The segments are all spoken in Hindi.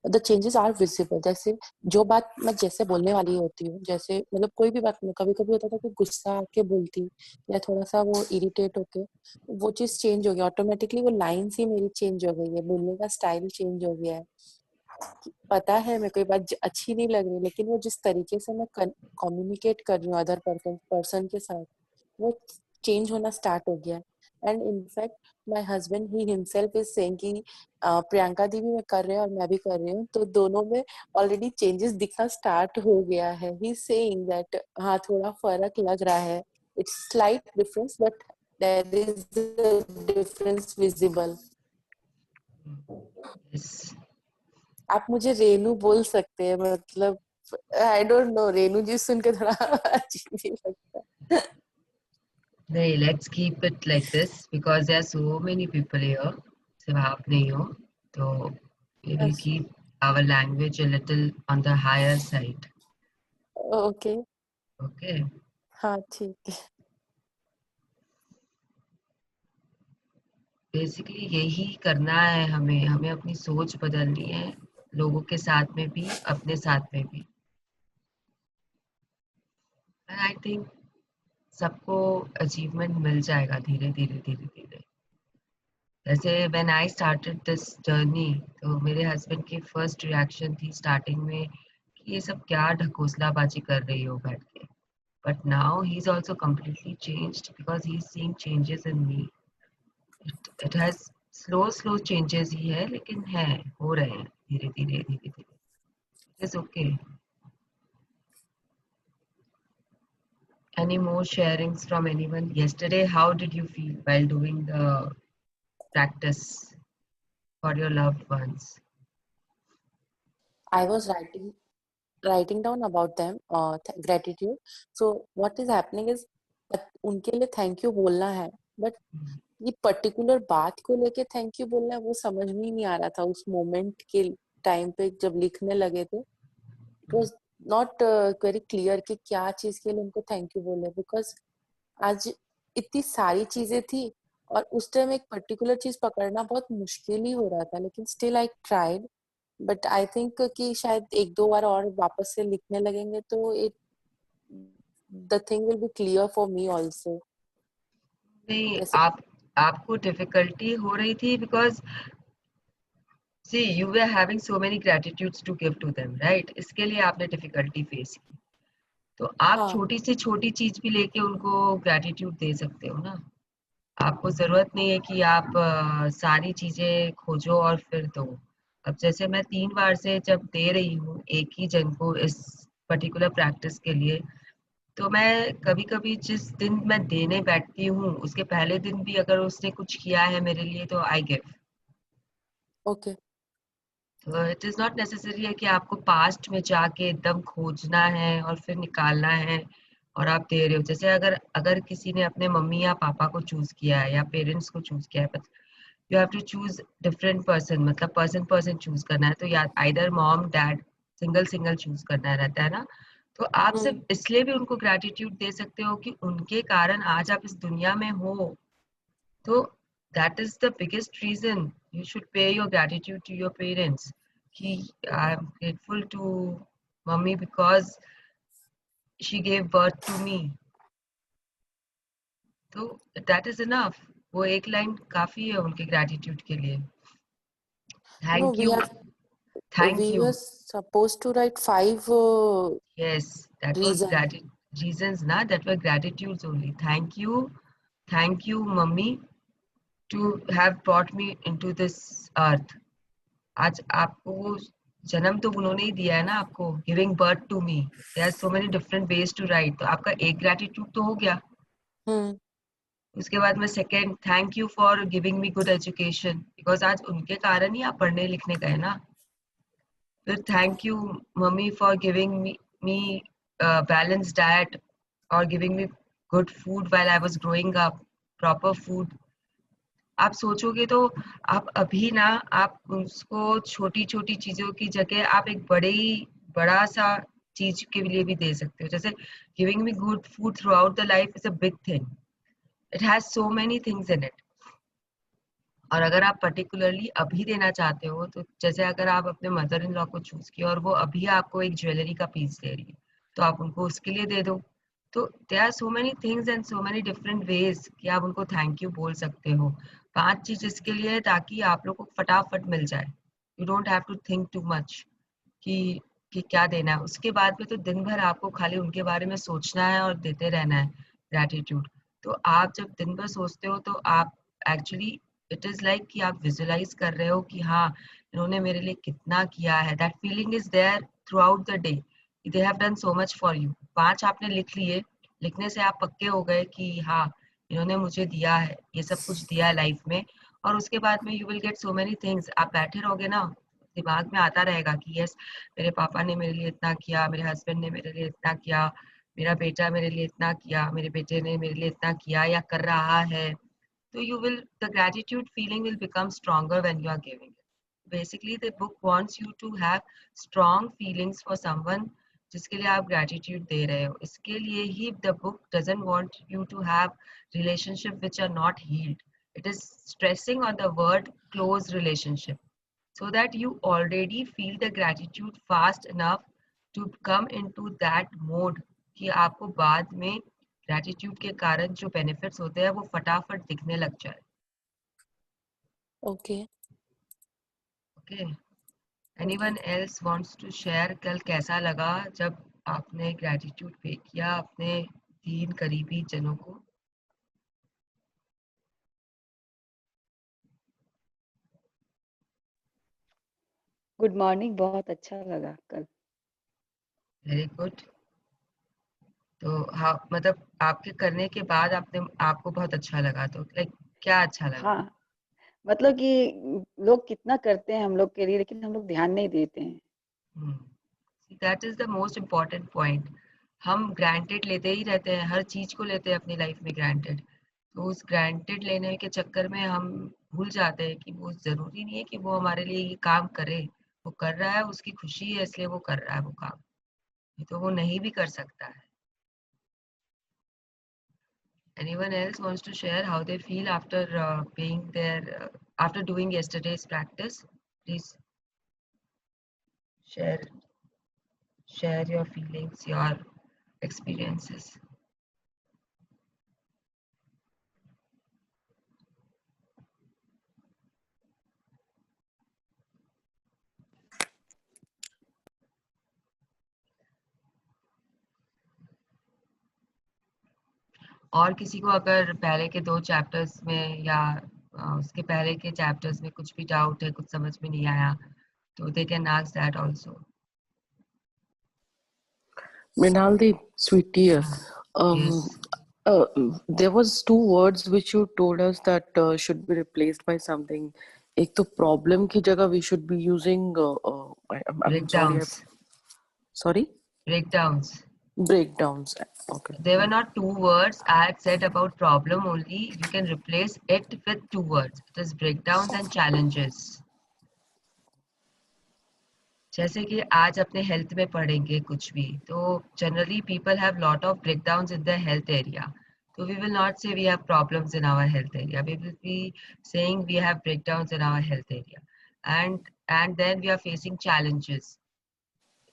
The changes are visible. जैसे जो बात मैं जैसे बोलने वाली होती हूँ, जैसे मतलब कोई भी बात में कभी कभी होता था कि गुस्सा आके बोलती या थोड़ा सा वो इरिटेट होके, वो चीज चेंज हो गया ऑटोमेटिकली, वो लाइन्स ही मेरी चेंज हो गई है, बोलने का स्टाइल चेंज हो गया है। पता है मेरे को ये बात अच्छी नहीं लग रही, लेकिन वो जिस तरीके से मैं कम्युनिकेट कर रही हूँ अदर पर्सन के साथ, वो चेंज होना स्टार्ट हो गया है। And in fact my husband he himself is saying कि प्रियंका दी भी मैं कर रहे हैं और मैं भी कर रही हूँ, तो दोनों में ऑलरेडी चेंजेस दिखना स्टार्ट हो गया है। ही सेइंग दैट हाँ थोड़ा फर्क लग रहा है, it's slight difference but there is difference visible. Yes. आप मुझे रेनू बोल सकते हैं, मतलब I don't know, Renu ji सुन के थोड़ा अजीब ही लगता है। नहीं, let's keep it like this because there are so many people here. सिर्फ आप नहीं हो, तो we will keep our language a little on the higher side. Okay, Okay. हाँ ठीक है। बेसिकली यही करना है हमें, हमें अपनी सोच बदलनी है, लोगों के साथ में भी, अपने साथ में भी। आई थिंक सबको अचीवमेंट मिल जाएगा धीरे धीरे धीरे धीरे। जैसे when I started this journey, तो मेरे हस्बैंड की फर्स्ट रिएक्शन थी स्टार्टिंग में कि ये सब क्या ढकोसलाबाजी कर रही हो बैठ के, but now he is also completely changed because he is seeing changes in me. It has slow changes ही है, लेकिन है, हो रहे हैं धीरे धीरे धीरे धीरे। It is okay. Any more sharings from anyone? Yesterday, how did you feel while doing the practice for your loved ones? I was writing down about them gratitude. So what is happening is उनके लिए थैंक यू बोलना है, बट ये पर्टिकुलर बात को लेके थैंक यू बोलना है वो समझ में ही नहीं आ रहा था उस मोमेंट के टाइम पे जब लिखने लगे थे। It was not very clear कि क्या चीज के लिए उनको थैंक यू बोले, बिकॉज आज इतनी सारी चीजें थी और उस टाइम एक पर्टिकुलर चीज पकड़ना बहुत मुश्किल ही हो रहा था, लेकिन still I tried. But I think कि शायद एक दो बार और वापस से लिखने लगेंगे तो it the thing will be clear for me also. नहीं, जैसे आपको डिफिकल्टी हो रही थी because see you were having so many gratitudes to give to them, right? इसके लिए आपने डिफिकल्टी फेस की। तो आप हाँ छोटी से छोटी चीज भी लेके उनको ग्रेटिट्यूड दे सकते हो ना। आपको जरूरत नहीं है कि आप सारी चीजें खोजो और फिर दो। अब जैसे मैं 3 बार से जब दे रही हूँ एक ही जन को इस पर्टिकुलर प्रैक्टिस के लिए, तो मैं कभी कभी जिस दिन मैं देने बैठती हूँ उसके पहले दिन भी अगर उसने कुछ किया है मेरे लिए तो आई गिव। ओके। तो इट इज नॉट नेसेसरी है कि आपको पास्ट में जाके एकदम खोजना है और फिर निकालना है और आप दे रहे हो। जैसे अगर अगर किसी ने अपने मम्मी या पापा को चूज किया है या पेरेंट्स को चूज किया है, you have to choose different person, मतलब पर्सन पर्सन चूज करना है, तो या either mom dad single single choose करना रहता है ना। तो आप सिर्फ इसलिए भी उनको ग्रेटिट्यूड दे सकते हो कि उनके कारण आज आप इस दुनिया में हो। तो that is the biggest reason you should pay your gratitude to your parents कि I'm grateful to mummy because she gave birth to me. तो that is enough. वो एक लाइन काफी है उनके ग्रेटिट्यूड के लिए। No thank you, we thank you. Were suppose to write 5 Yes, that was reason. reasons na, that were gratitudes only. Thank you mummy to have brought me into this earth. आज आपको वो जन्म तो उन्होंने ही दिया है ना आपको, giving birth to me. There are so many different ways to write, तो आपका एक ग्रेटिट्यूड तो हो गया। हम्म। उसके बाद में second, thank you for giving me good education because आज उनके कारण ही आप पढ़ने लिखने गए ना। फिर thank you mummy for giving me balance diet और giving me good food while I was growing up, proper food. आप सोचोगे तो आप अभी ना, आप उसको छोटी छोटी चीजों की जगह आप एक बड़ा सा चीज के लिए भी दे सकते हो। जैसे giving me good food through out the life is a big thing, it has so many things in it. और अगर आप पर्टिकुलरली अभी देना चाहते हो, तो जैसे अगर आप अपने मदर इन लॉ को चूज किया और वो अभी आपको एक ज्वेलरी का पीस दे रही है, तो आप उनको उसके लिए दे दो। तो there are so many things and so many different ways कि आप उनको थैंक यू बोल सकते हो। 5 चीज इसके लिए है ताकि आप लोग को फटाफट मिल जाए। You don't have to think too much कि कि क्या देना है। उसके बाद में तो दिन भर आपको खाली उनके बारे में सोचना है और देते रहना है ग्रैटिट्यूड। तो आप जब दिन भर सोचते हो तो आप एक्चुअली इट इज लाइक कि आप विजुअलाइज कर रहे हो कि हाँ, इन्होंने मेरे लिए कितना किया है। That feeling is there throughout the day, they have done so much for you. 5 आपने लिख लिए, लिखने से आप पक्के हो गए कि हाँ, इन्होंने मुझे दिया है, ये सब कुछ दिया है लाइफ में। और उसके बाद में you will get so many things. आप बैठे रहोगे ना, दिमाग में आता रहेगा कि यस, मेरे पापा ने मेरे लिए इतना किया, मेरे हस्बैंड ने मेरे लिए इतना किया, मेरा बेटा मेरे लिए इतना किया, मेरे बेटे ने मेरे लिए इतना किया या कर रहा है। So you will, the gratitude feeling will become stronger when you are giving it. Basically, the book wants you to have strong feelings for someone जिसके लिए आप gratitude दे रहे हो। इसके लिए ही the book doesn't want you to have relationship which are not healed. It is stressing on the word close relationship so that you already feel the gratitude fast enough to come into that mode कि आपको बाद में ग्रैटिट्यूड के कारण जो बेनिफिट्स होते हैं वो फटाफट दिखने लग जाए। Okay. Okay, anyone else wants to share, कल कैसा लगा जब आपने ग्रैटिट्यूड पे किया अपने 3 करीबी जनों को? गुड मॉर्निंग, बहुत अच्छा लगा कल। Very good. तो हाँ, मतलब आपके करने के बाद आपने आपको बहुत अच्छा लगा, तो लाइक क्या अच्छा लगा? हाँ, मतलब कि लोग कितना करते हैं हम लोग के लिए, लेकिन हम लोग ध्यान नहीं देते हैं। That is the most important point. हम ग्रांटेड लेते ही रहते हैं, हर चीज को लेते हैं अपनी लाइफ में ग्रांटेड। तो उस ग्रांटेड लेने के चक्कर में हम भूल जाते हैं कि वो जरूरी नहीं है कि वो हमारे लिए ये काम करे। वो कर रहा है, उसकी खुशी है इसलिए वो कर रहा है वो काम, नहीं तो वो नहीं भी कर सकता है। Anyone else wants to share how they feel after being there, after doing yesterday's practice? Please share share your feelings, your experiences. और किसी को अगर पहले के 2 चैप्टर्स में या उसके पहले के चैप्टर्स में कुछ भी डाउट है, कुछ समझ में नहीं आया, तो they can ask that also. Mrinaldi, sweet dear, Yes. uh, there was two words which you told us that should be replaced by something. एक तो problem की जगह we should be using I'm sorry, Breakdowns. sorry, Breakdowns. breakdowns. Okay. There were not 2 words. I had said about problem only. You can replace it with 2 words. It is breakdowns and challenges. जैसे कि आज अपने हेल्थ में पढ़ेंगे कुछ भी, तो generally people have lot of breakdowns in the health area. So we will not say we have problems in our health area. We will be saying we have breakdowns in our health area. And then we are facing challenges.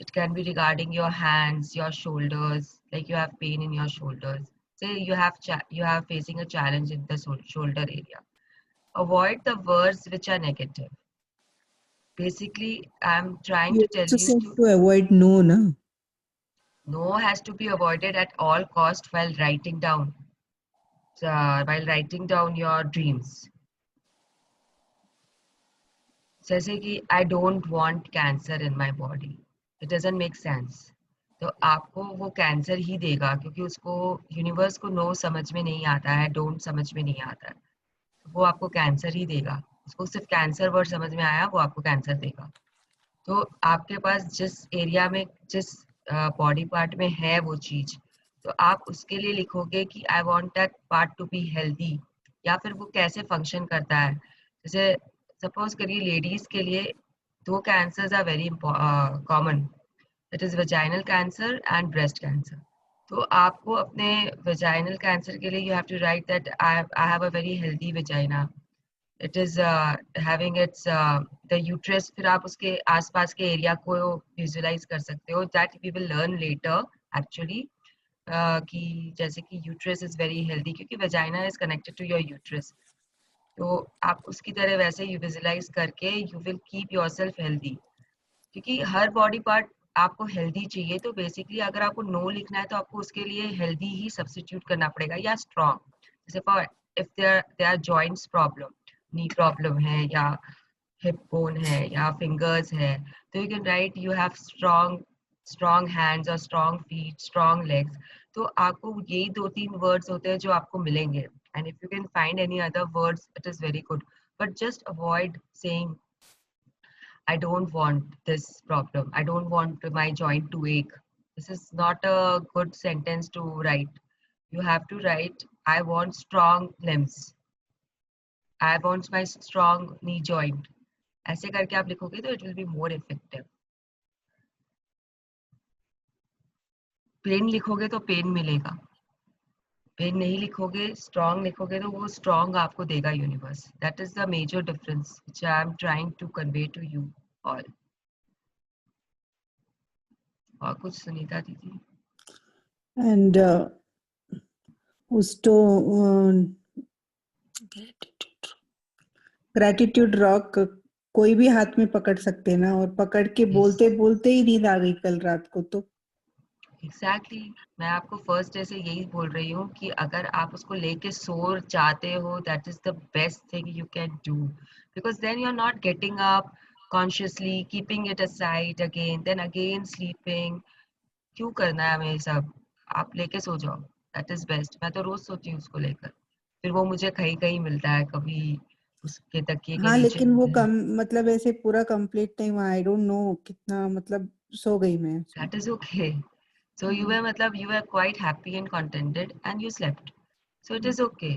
It can be regarding your hands, your shoulders, like you have pain in your shoulders. Say you have facing a challenge in the shoulder area. Avoid the words which are negative. Basically, I'm trying You to tell also you said to to avoid no, na? no has to be avoided at all cost while writing down your dreams. जैसे कि I don't want cancer in my body. It doesn't make sense. तो आपको वो कैंसर ही देगा क्योंकि उसको यूनिवर्स को नो समझ में नहीं आता है, डोंट समझ में नहीं आता है, तो वो आपको कैंसर ही देगा। उसको सिर्फ कैंसर वर्ड समझ में आया, वो आपको कैंसर देगा। तो आपके पास जिस एरिया में जिस बॉडी पार्ट में है वो चीज, तो आप उसके लिए लिखोगे कि I want that part to be healthy, या फिर वो कैसे फंक्शन करता है। जैसे सपोज करिए लेडीज के लिए 2 cancers are very common, that is vaginal cancer and breast cancer. तो आपको अपने वेजाइनल कैंसर के लिए you have to write that I have a very healthy vagina, it is having its the uterus, फिर आप उसके आसपास के एरिया को विजुलाइज कर सकते हो. That we will learn later actually. कि जैसे कि यूट्रस इज वेरी हेल्दी क्योंकि vagina is connected to your uterus. तो आप उसकी तरह वैसे यू विजुलाइज करके you will keep yourself healthy, क्योंकि हर बॉडी पार्ट आपको हेल्दी चाहिए. तो बेसिकली अगर आपको नो लिखना है तो आपको उसके लिए हेल्दी ही सब्स्टिट्यूट करना पड़ेगा या स्ट्रॉन्ग. जैसे for if there are joints problem, knee problem है या हिप बोन है या फिंगर्स है, तो you can write you have strong hands और स्ट्रॉन्ग फीट, स्ट्रॉन्ग लेग्स. तो आपको यही 2-3 वर्ड्स होते हैं जो आपको मिलेंगे. And if you can find any other words it is very good, but just avoid saying I don't want this problem. I don't want my joint to ache. This is not a good sentence to write. You have to write, I want strong limbs. I want my strong knee joint. ऐसे करके आप लिखोगे तो it will be more effective. Plain लिखोगे तो पेन मिलेगा. पेन नहीं लिखोगे, strong लिखोगे तो वो strong आपको देगा universe. That is the major difference which I am trying to convey to you all. और कुछ सुनीता दीदी? एंड उस तो ग्रेटिट्यूड रॉक कोई भी हाथ में पकड़ सकते हैं ना, और पकड़ के बोलते बोलते ही नींद आ गई कल रात को. तो एग्जैक्टली मैं आपको फर्स्ट डे से यही बोल रही हूँ कि अगर आप उसको लेके सो जाते हो, that is the best thing you can do, because then you are not getting up consciously, keeping it aside again, then again sleeping. क्यों करना है हमें सब? आप लेके सो जाओ, दैट इज बेस्ट. मैं तो रोज सोती हूँ उसको लेकर, फिर वो मुझे कहीं कहीं मिलता है, कभी उसके तकिए के हाँ, नीचे लेकिन वो मिलता है. मतलब ऐसे पूरा कंप्लीट नहीं हुआ. आई डोंट नो कितना, मतलब सो गई मैं. That is okay. So you were मतलब you were quite happy and contented and you slept. So it is okay.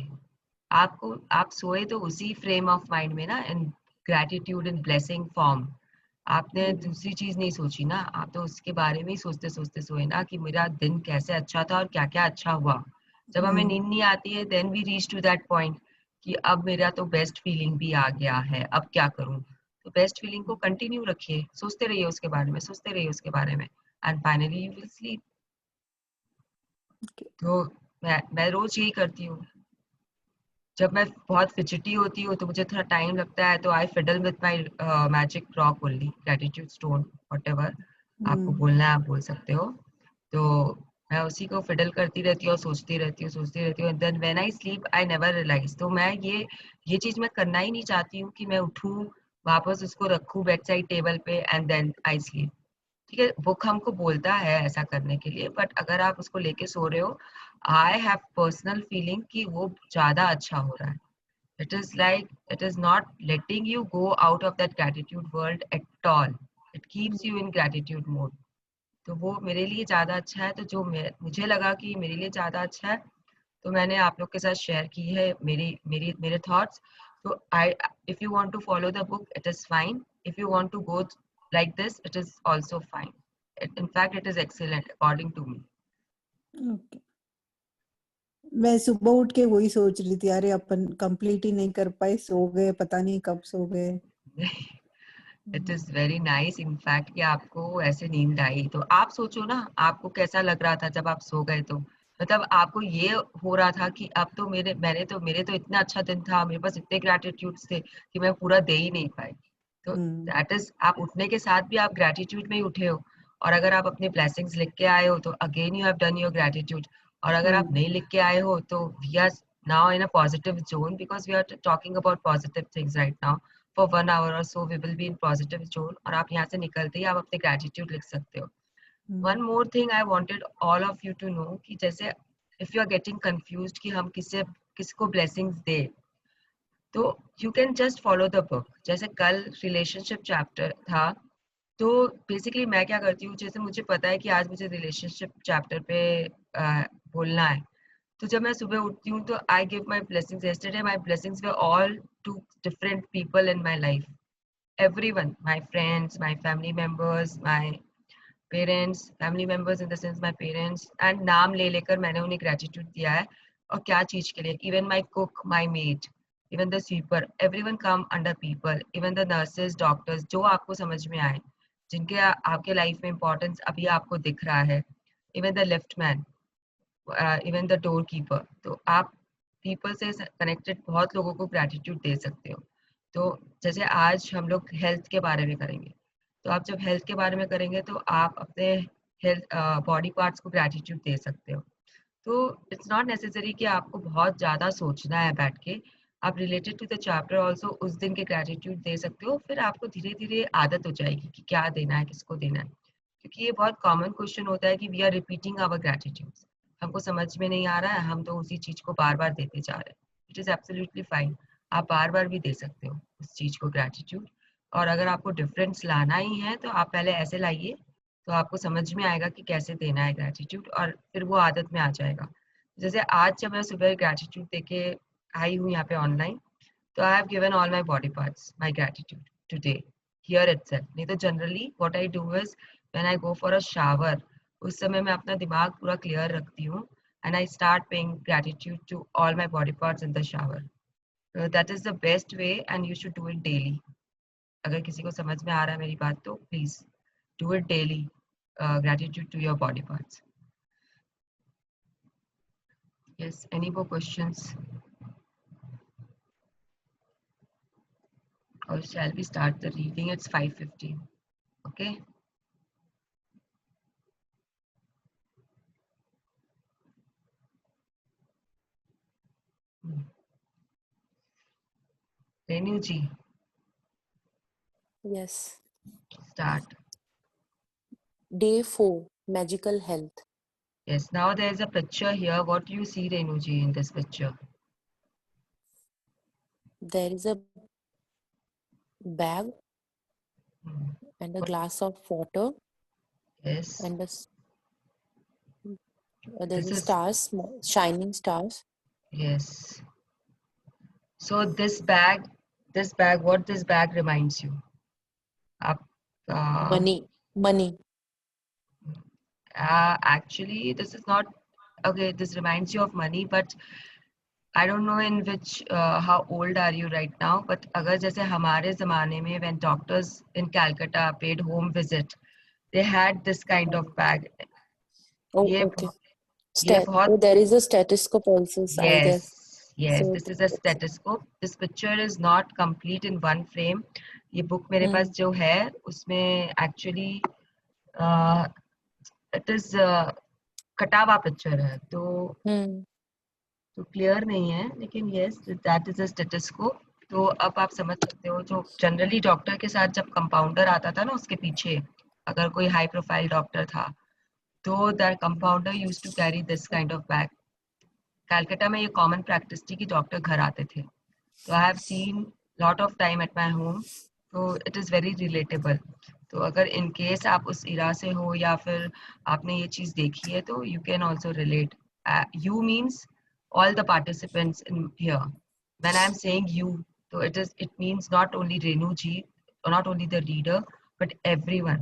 आपको आप सोए तो उसी फ्रेम ऑफ माइंड में ना, इन ग्रैटिट्यूड इन ब्लेसिंग फॉर्म. आपने दूसरी चीज नहीं सोची ना, आप तो उसके बारे में ही सोचते सोचते सोए ना कि मेरा दिन कैसे अच्छा था और क्या क्या अच्छा हुआ. जब हमें नींद नहीं आती है then we reach to that point कि अब मेरा तो बेस्ट फीलिंग भी आ गया है, अब क्या करूं. तो बेस्ट फीलिंग को कंटिन्यू रखिए, सोचते रहिए उसके बारे में, सोचते रहिए उसके बारे में, and finally you will sleep. तो मैं रोज यही करती हूँ. जब मैं बहुत फिजिटी होती हूँ तो मुझे थोड़ा टाइम लगता है, तो I fiddle with my magic rock only, gratitude stone, whatever आपको बोलना है आप बोल सकते हो. तो मैं उसी को फिडल करती रहती हूँ और सोचती रहती हूँ. And then when I sleep I never realise. तो मैं ये चीज मैं करना ही नहीं चाहती हूँ कि मैं उठूँ, वापस उसको रखूँ बेड साइड टेबल पे एंड देन आई स्लीप. ठीक है, बुक हमको बोलता है ऐसा करने के लिए, बट अगर आप उसको लेके सो रहे हो, आई हैव पर्सनल फीलिंग कि वो ज्यादा अच्छा हो रहा है. It is like it is not letting you go out of that gratitude world at all. It keeps you in gratitude mode. तो वो मेरे लिए ज्यादा अच्छा है. तो जो मुझे लगा कि मेरे लिए ज्यादा अच्छा है, तो मैंने आप लोग के साथ शेयर की है मेरे थॉट्स. तो I if you want to follow the book it is fine. If you want to go like this it is also fine. In fact it is excellent according to me. Okay. मैं सुबह उठ के वही सोच रही थी, अरे अपन कंप्लीट ही नहीं कर पाए, सो गए, पता नहीं कब सो गए. It is very nice in fact कि आपको ऐसे नींद आई. तो आप सोचो ना आपको कैसा लग रहा था जब आप सो गए. तो मतलब आपको ये हो रहा था कि अब तो मेरे तो इतना अच्छा दिन था, मेरे पास इतने ग्रैटिट्यूड्स थे कि मैं पूरा दे ही नहीं पाई. तो दैट इज, आप उठने के साथ भी आप ग्रैटिट्यूड में ही उठे हो. और अगर आप अपने ब्लेसिंग्स लिख के आए हो तो again you have done your gratitude. और अगर आप नहीं लिख के आए हो तो we are now in a positive zone, because we are talking about positive things right now. For 1 hour or so we will be in positive zone. और आप यहाँ से निकलते ही आप अपने gratitude लिख सकते हो. One more thing I wanted all of you to know कि जैसे if you are getting confused कि हम किसको blessings दे, तो you can just follow the book. जैसे कल relationship chapter था, तो basically मैं क्या करती हूँ, जैसे मुझे पता है कि आज मुझे relationship chapter पे बोलना है, तो जब मैं सुबह उठती हूँ तो I give my blessings. Yesterday my blessings were all to different people in my life. Everyone, my friends, my family members, my parents, family members in the sense my parents, and नाम ले लेकर मैंने उन्हें ग्रेटिट्यूड दिया है. और क्या चीज के लिए? Even my cook, my made, even the sweeper, everyone come under people, even the nurses, doctors, जो आपको समझ में आए, जिनके आपके लाइफ में इम्पोर्टेंस अभी आपको दिख रहा है, even the lift man, even the doorkeeper. तो आप people से connected बहुत लोगों को gratitude दे सकते हो. तो जैसे आज हम लोग हेल्थ के बारे में करेंगे, तो आप जब हेल्थ के बारे में करेंगे तो आप अपने हेल्थ बॉडी पार्ट्स को ग्रैटिट्यूड दे सकते हो. तो इट्स नॉट नेसेसरी कि आपको बहुत ज़्यादा सोचना है बैठ के. आप related to the chapter also उस दिन के ग्रैटिट्यूड दे सकते हो, फिर आपको धीरे धीरे आदत हो जाएगी कि क्या देना है, किसको देना है. क्योंकि ये बहुत कॉमन क्वेश्चन होता है कि we are repeating our gratitude, हमको समझ में नहीं आ रहा है, हम तो उसी चीज़ को बार बार देते जा रहे हैं. इट इज़ एब्सोल्युटली फाइन, आप बार बार भी दे सकते हो उस चीज़ को ग्रैटिट्यूड. और अगर आपको डिफरेंस लाना ही है तो आप पहले ऐसे लाइए, तो आपको समझ में आएगा कि कैसे देना है ग्रैटिट्यूड, और फिर वो आदत में आ जाएगा. जैसे आज जब मैं सुबह ग्रैटिट्यूड देके आई हूँ यहाँ पे ऑनलाइन, तो I have given all my body parts my gratitude today here itself. नहीं तो generally what I do is when I go for a shower, उस समय मैं अपना दिमाग पूरा क्लियर रखती हूँ, and I start paying gratitude to all my body parts in the shower. That is the best way and you should do it daily. अगर किसी को समझ में आ रहा है मेरी बात तो please do it daily. Gratitude to your body parts. Yes, any more questions? Or shall we start the reading? It's 5:15. Okay. Renu ji, Yes. start. Day 4, magical health. Yes, now there is a picture here. What do you see, Renu ji, in this picture? There is a bag Hmm. and a What- glass of water Yes. and there's This a is stars, shining stars. yes. So this bag, what this bag reminds you? Up, Money. actually, this is not okay. This reminds you of money, but I don't know in which how old are you right now. But अगर जैसे हमारे ज़माने में when doctors in Calcutta paid home visit, they had this kind of bag. Oh, ये okay. ये बहुत there is a stethoscope also, I guess. Yes, So this is a stethoscope. This picture is not complete in one frame. ये book मेरे पास Hmm. जो है उसमें actually it is कटा हुआ picture है, तो क्लियर नहीं है, लेकिन yes, that is a stethoscope. तो अब आप समझ सकते हो, जो जनरली डॉक्टर के साथ जब कंपाउंडर आता था ना, उसके पीछे अगर कोई हाई प्रोफाइल डॉक्टर था, तो that compounder used to carry this kind of bag. Calcutta में ये कॉमन प्रैक्टिस थी कि डॉक्टर घर आते थे. तो I have seen lot of time at my home, तो इट इज़ वेरी रिलेटेबल. तो अगर इन केस आप उस इरा से हो या फिर आपने ये चीज़ देखी है, तो you can also relate. You means all the participants in here. When I am saying you, so it means not only Renu ji, or not only the reader, but everyone.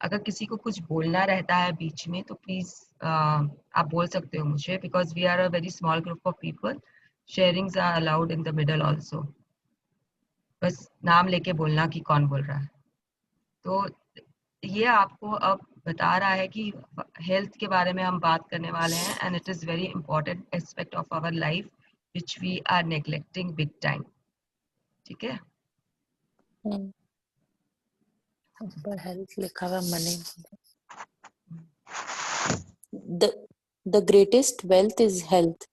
अगर किसी को कुछ बोलना रहता है बीच में, तो प्लीज आप बोल सकते हो मुझे, because we are a very small group of people. Sharings are allowed in the middle also. बस नाम लेके बोलना कि कौन बोल रहा है. तो ये आपको अब बता रहा है कि हेल्थ के बारे में हम बात करने वाले हैं, and it is very important aspect of our life which we are neglecting big time. ठीक है. ऊपर हेल्थ लिखा हुआ money. The greatest wealth is health.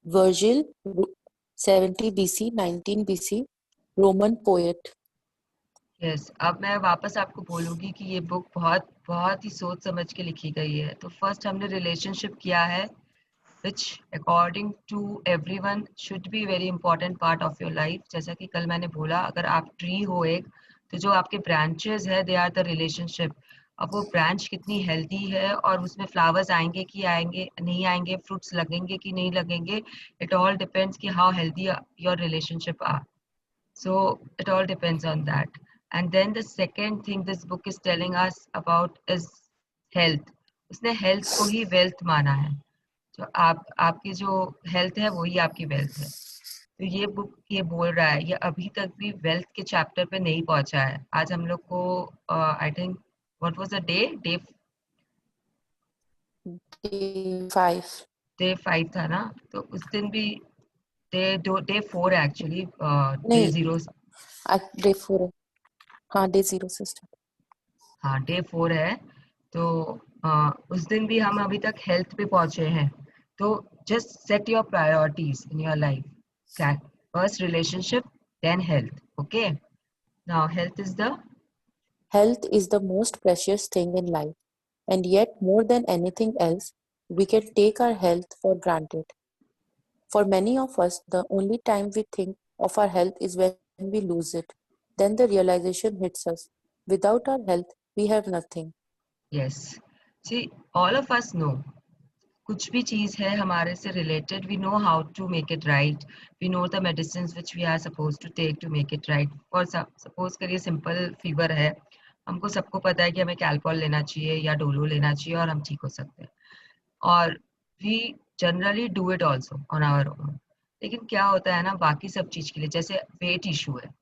Virgil, 70 BC, 19 BC, Roman poet. Yes, अब मैं वापस आपको बोलूँगी कि ये बुक बहुत ही सोच समझ के लिखी गई है. तो फर्स्ट हमने रिलेशनशिप किया है, which according to everyone should be very important part of your life. जैसा कि कल मैंने बोला, अगर आप ट्री हो एक, तो जो आपके ब्रांचेस है, they are the relationship. अब वो ब्रांच कितनी हेल्दी है और उसमें फ्लावर्स आएंगे कि आएंगे नहीं आएंगे, फ्रूट्स लगेंगे कि नहीं लगेंगे, it all depends कि how healthy your relationship are. So it all depends on that. And then the second thing this book is telling us about is health. उसने health को ही wealth माना है. तो आपकी जो हेल्थ है वही आपकी वेल्थ है. तो ये बुक ये बोल रहा है, ये अभी तक भी वेल्थ के चैप्टर पे नहीं पहुंचा है। आज हम लोग को I think what was the day day Day 5 day 5 था ना, तो उस दिन भी डे 4 है एक्चुअली, डे नहीं, 0। डे 4 है। हाँ, डे 0 से स्टार्ट। हाँ, डे 4 है। तो उस दिन भी हम अभी तक हेल्थ पे पहुंचे हैं। तो just set your priorities in your life. First relationship, then health. Okay, now health is the Health is the most precious thing in life, and yet more than anything else, we can take our health for granted. For many of us, the only time we think of our health is when we lose it. Then the realization hits us. Without our health, we have nothing. Yes. See, all of us know, कुछ भी चीज है हमारे से रिलेटेड, we know how to make it right, we know the medicine which we are suppose to take to make it right. और सपोज करिए सिंपल फीवर है, हमको सबको पता है कि हमें कैल्पॉल लेना चाहिए या डोलो लेना चाहिए और हम ठीक हो सकते हैं, और we generally do it also on our own. लेकिन क्या होता है ना, बाकी सब चीज के लिए, जैसे वेट इशू है,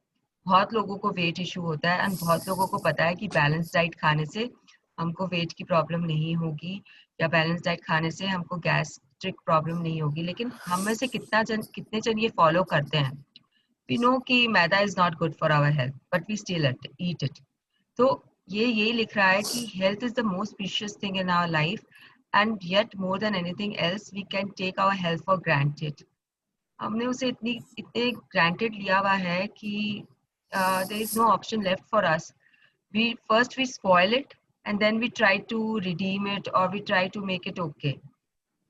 बहुत लोगों को वेट इशू होता है, एंड बहुत लोगों को पता है कि बैलेंस डाइट खाने से हमको वेट की प्रॉब्लम नहीं होगी, या बैलेंस डाइट खाने से हमको गैस्ट्रिक प्रॉब्लम नहीं होगी। लेकिन हम में से कितने जन ये फॉलो करते हैं? वी नो कि maida is not good for our health, but we still eat it. तो ये लिख रहा है कि health is the most precious thing in our life, and yet more than anything else we can take our health for granted. हमने उसे इतने ग्रांटेड लिया हुआ है कि there is no option left for us. We spoil it, and then we try to redeem it, or we try to make it okay.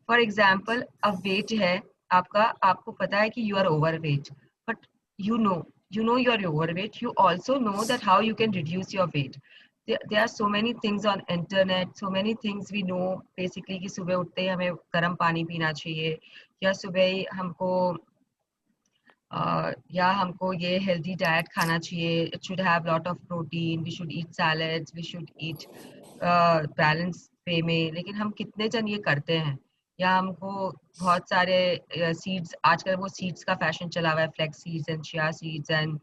For example, अब weight है आपका, आपको पता है कि you are overweight, but you know you are overweight. You also know that how you can reduce your weight. There are so many things on internet, so many things we know basically कि सुबह उठते ही हमें गर्म पानी पीना चाहिए, या सुबह ही हमको या हमको ये हेल्दी डाइट खाना चाहिए, it should have lot of protein, we should eat salads, we should eat balance way में। लेकिन हम कितने जन ये करते हैं? या हमको बहुत सारे सीड्स, आजकल वो सीड्स का फैशन चला हुआ है, flax seeds and chia seeds and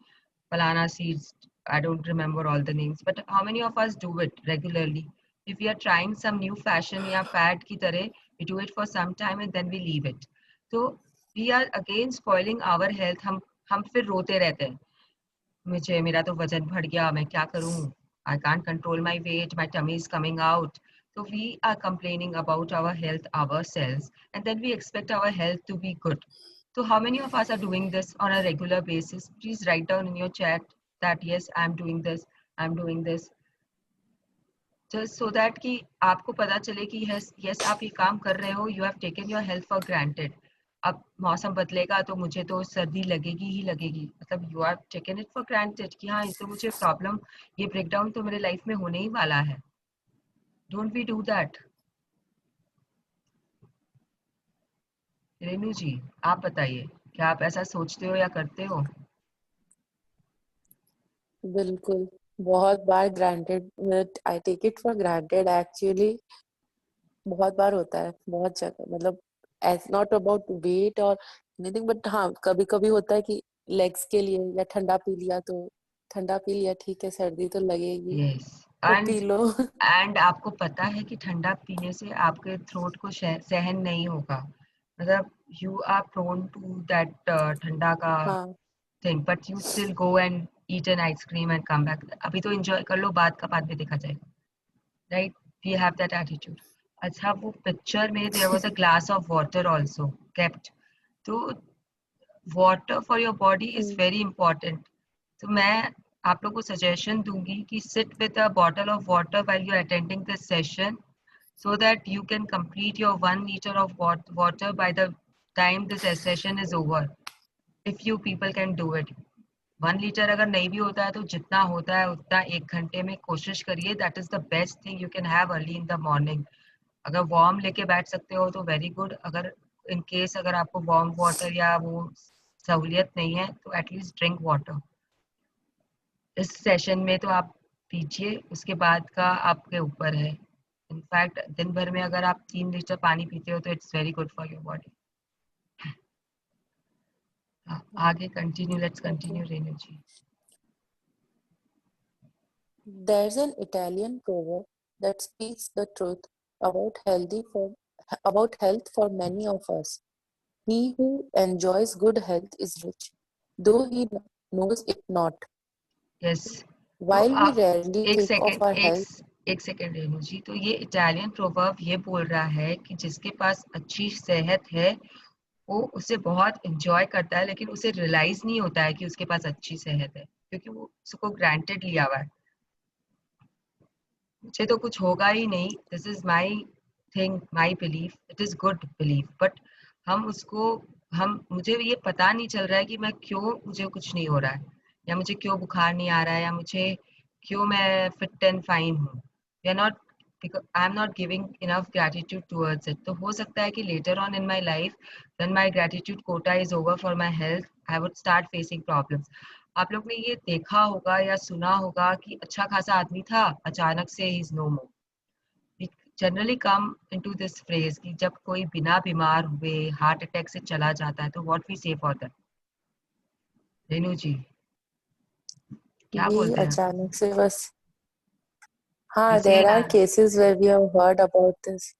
फलाना seeds, I don't remember all the names, but how many of us do it regularly? If we are trying some new fashion या फैड की तरह, we do it for some time and then we leave it. तो we are again spoiling our health. हम फिर रोते रहते हैं, मेरा तो वजन बढ़ गया, मैं क्या करूं, I can't control my weight, my tummy is coming out. So we are complaining about our health ourselves, and then we expect our health to be good. So how many of us are doing this on a regular basis? Please write down in your chat that yes, I'm doing this, I'm doing this, just so that कि आपको पता चले कि yes आप ये काम कर रहे हो, you have taken your health for granted. अब मौसम बदलेगा तो मुझे तो सर्दी लगेगी ही लगेगी, मतलब you are taken it for granted कि हाँ, इससे मुझे प्रॉब्लम, ये ब्रेकडाउन तो मेरे लाइफ में होने ही वाला है। Don't we do that? Renu ji, आप बताइए, क्या आप ऐसा सोचते हो या करते हो? बिल्कुल, बहुत बार granted, I take it for granted actually. बहुत बार होता है, बहुत जगह, मतलब एज नॉट अबाउट वेट और एनीथिंग, बट हाँ कभी कभी होता है कि लेग्स के लिए, या ठंडा पी लिया तो ठंडा पी लिया, ठीक है सर्दी तो लगेगी यस, तो पी एंड लो। आपको पता है कि ठंडा पीने से आपके थ्रोट को सहन नहीं होगा, मतलब you are prone to that ठंडा का हाँ, thing, but you still go and eat an ice cream and come back. अभी तो एंजॉय कर लो, बाद का बाद में देखा जाएगा, right? We have that attitude. अच्छा, वो पिक्चर में there was a glass of water also kept, तो water for your body is very important. तो मैं आप लोग को सजेशन दूंगी कि sit with a bottle of water while you are attending this session, so that you can complete your 1 liter of water by the time this session is over, if you people can do it। 1 litre अगर नहीं भी होता है तो जितना होता है उतना 1 घंटे में कोशिश करिए, that is the best thing you can have early in the morning. अगर वार्म लेके बैठ सकते हो तो वेरी गुड, अगर इन केस अगर आपको वार्म वाटर या वो सहूलियत नहीं है तो एटलीस्ट ड्रिंक वाटर। इस सेशन में तो आप पीजिए, उसके बाद का आपके ऊपर है। इनफैक्ट दिन भर में अगर आप 3 लीटर पानी पीते हो तो it's very good for your body. आगे continue, let's continue Renu ji. There's an Italian proverb that speaks the truth about about health for many of us. He who enjoys good health is rich, though he knows it not. Yes, तो While we आप rarely think of our health, एक सेकेंड रेनू जी, तो ये इटालियन प्रोवर्ब ये बोल रहा है कि जिसके पास अच्छी सेहत है वो उसे बहुत एंजॉय करता है, लेकिन उसे रियलाइज नहीं होता है कि उसके पास अच्छी सेहत है, क्योंकि वो उसको ग्रांटेड लिया हुआ है। मुझे तो कुछ होगा ही नहीं, this is my thing, my belief, it is good belief, but हम मुझे ये पता नहीं चल रहा है कि मैं क्यों, मुझे कुछ नहीं हो रहा है, या मुझे क्यों बुखार नहीं आ रहा है, या मुझे क्यों मैं फिट एंड फाइन हूँ, या not, I am not giving enough gratitude towards it. तो हो सकता है कि later on in my life when my gratitude quota is over for my health, I would start facing problems. आप लोग ने ये देखा होगा या सुना होगा कि अच्छा खासा आदमी था, अचानक से he is no more. We generally come into this phrase कि जब कोई बिना बीमार हुए हार्ट अटैक से चला जाता है, तो व्हाट वी से फॉर दैट। रेनू जी क्या ये बोलते हैं? अचानक से बस, यू हाँ, से there ना, are cases where we have heard about this.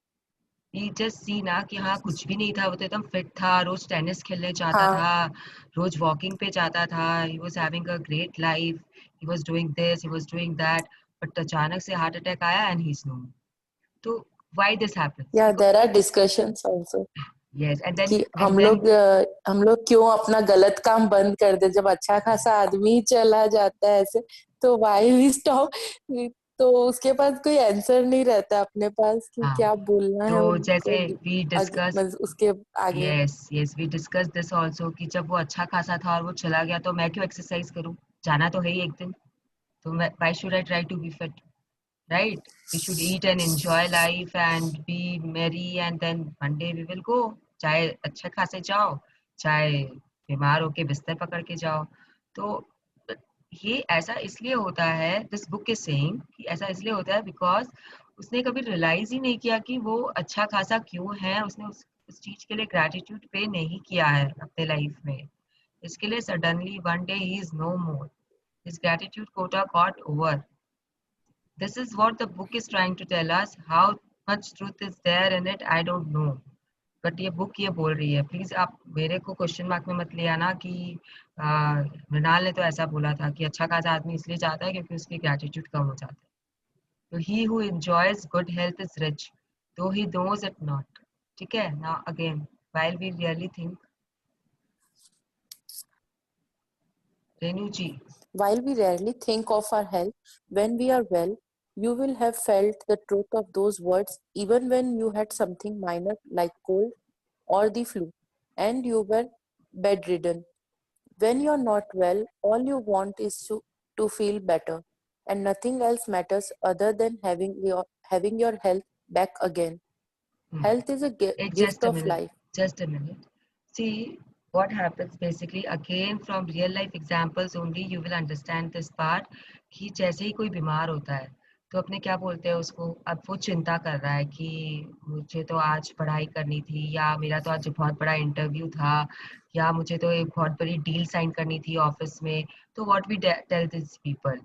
ये जस्ट सी ना कि हाँ कुछ भी नहीं था, वो तो एकदम फिट था, रोज टेनिस खेलने जाता हाँ, था, रोज वॉकिंग पे जाता था, he was having a great life, he was doing this, he was doing that, but अचानक से हार्ट अटैक आया एंड ही इज नो। तो why this happens? yeah, because there are discussions also yes, कि एंड देन हम लोग क्यों अपना गलत काम बंद कर दे जब अच्छा खासा आदमी चला जाता है ऐसे, तो व्हाई वी स्टॉप। तो उसके पास कोई आंसर नहीं रहता अपने पास कि हाँ, क्या बोलना है तो उनको जैसे वी डिस्कस, उसके आगे। Yes yes, we discuss this also कि जब वो अच्छा खासा था और वो चला गया, तो मैं क्यों एक्सरसाइज करूं, जाना तो है ही एक दिन, तो मैं why should I try to be fit, right? We should eat and enjoy life and be merry, and then one day we will go, चाहे अच्छे खासे जाओ, चाहे बीमार होके बिस्तर पकड़ के जाओ। तो ये ऐसा इसलिए होता है, दिस बुक इज सेइंग कि ऐसा इसलिए होता है बिकॉज उसने कभी रियलाइज ही नहीं किया कि वो अच्छा खासा क्यों है, उसने उस चीज के लिए ग्रेटिट्यूड पे नहीं किया है अपने लाइफ में, इसके लिए suddenly one day he is no more, his gratitude quota got over. This is what the book is trying to tell us. How much truth is there in it, I don't know. But ये बुक ये बोल रही है। प्लीज आप मेरे को क्वेश्चन मार्क में मत ले आना कि मृणाल ने तो ऐसा बोला था कि अच्छा खासा आदमी इसलिए चाहता है क्योंकि उसकी ग्रेटिट्यूड कम हो जाता है। तो he who enjoys good health is rich, though he knows it not. ठीक है ना? Again, while we really think, Renu ji. While we rarely think of our health, when we are well, you will have felt the truth of those words even when you had something minor like cold or the flu and you were bedridden. When you're not well, all you want is to feel better, and nothing else matters other than having your health back again. Health is a gift Just a of minute, life. just a minute. See, what happens basically, again from real life examples only you will understand this part, कि जैसे ही कोई बीमार होता है तो अपने क्या बोलते हैं उसको, अब वो चिंता कर रहा है कि मुझे तो आज पढ़ाई करनी थी, या मेरा तो आज बहुत बड़ा इंटरव्यू था, या मुझे तो एक बहुत बड़ी डील साइन करनी थी ऑफिस में। तो what we tell this people,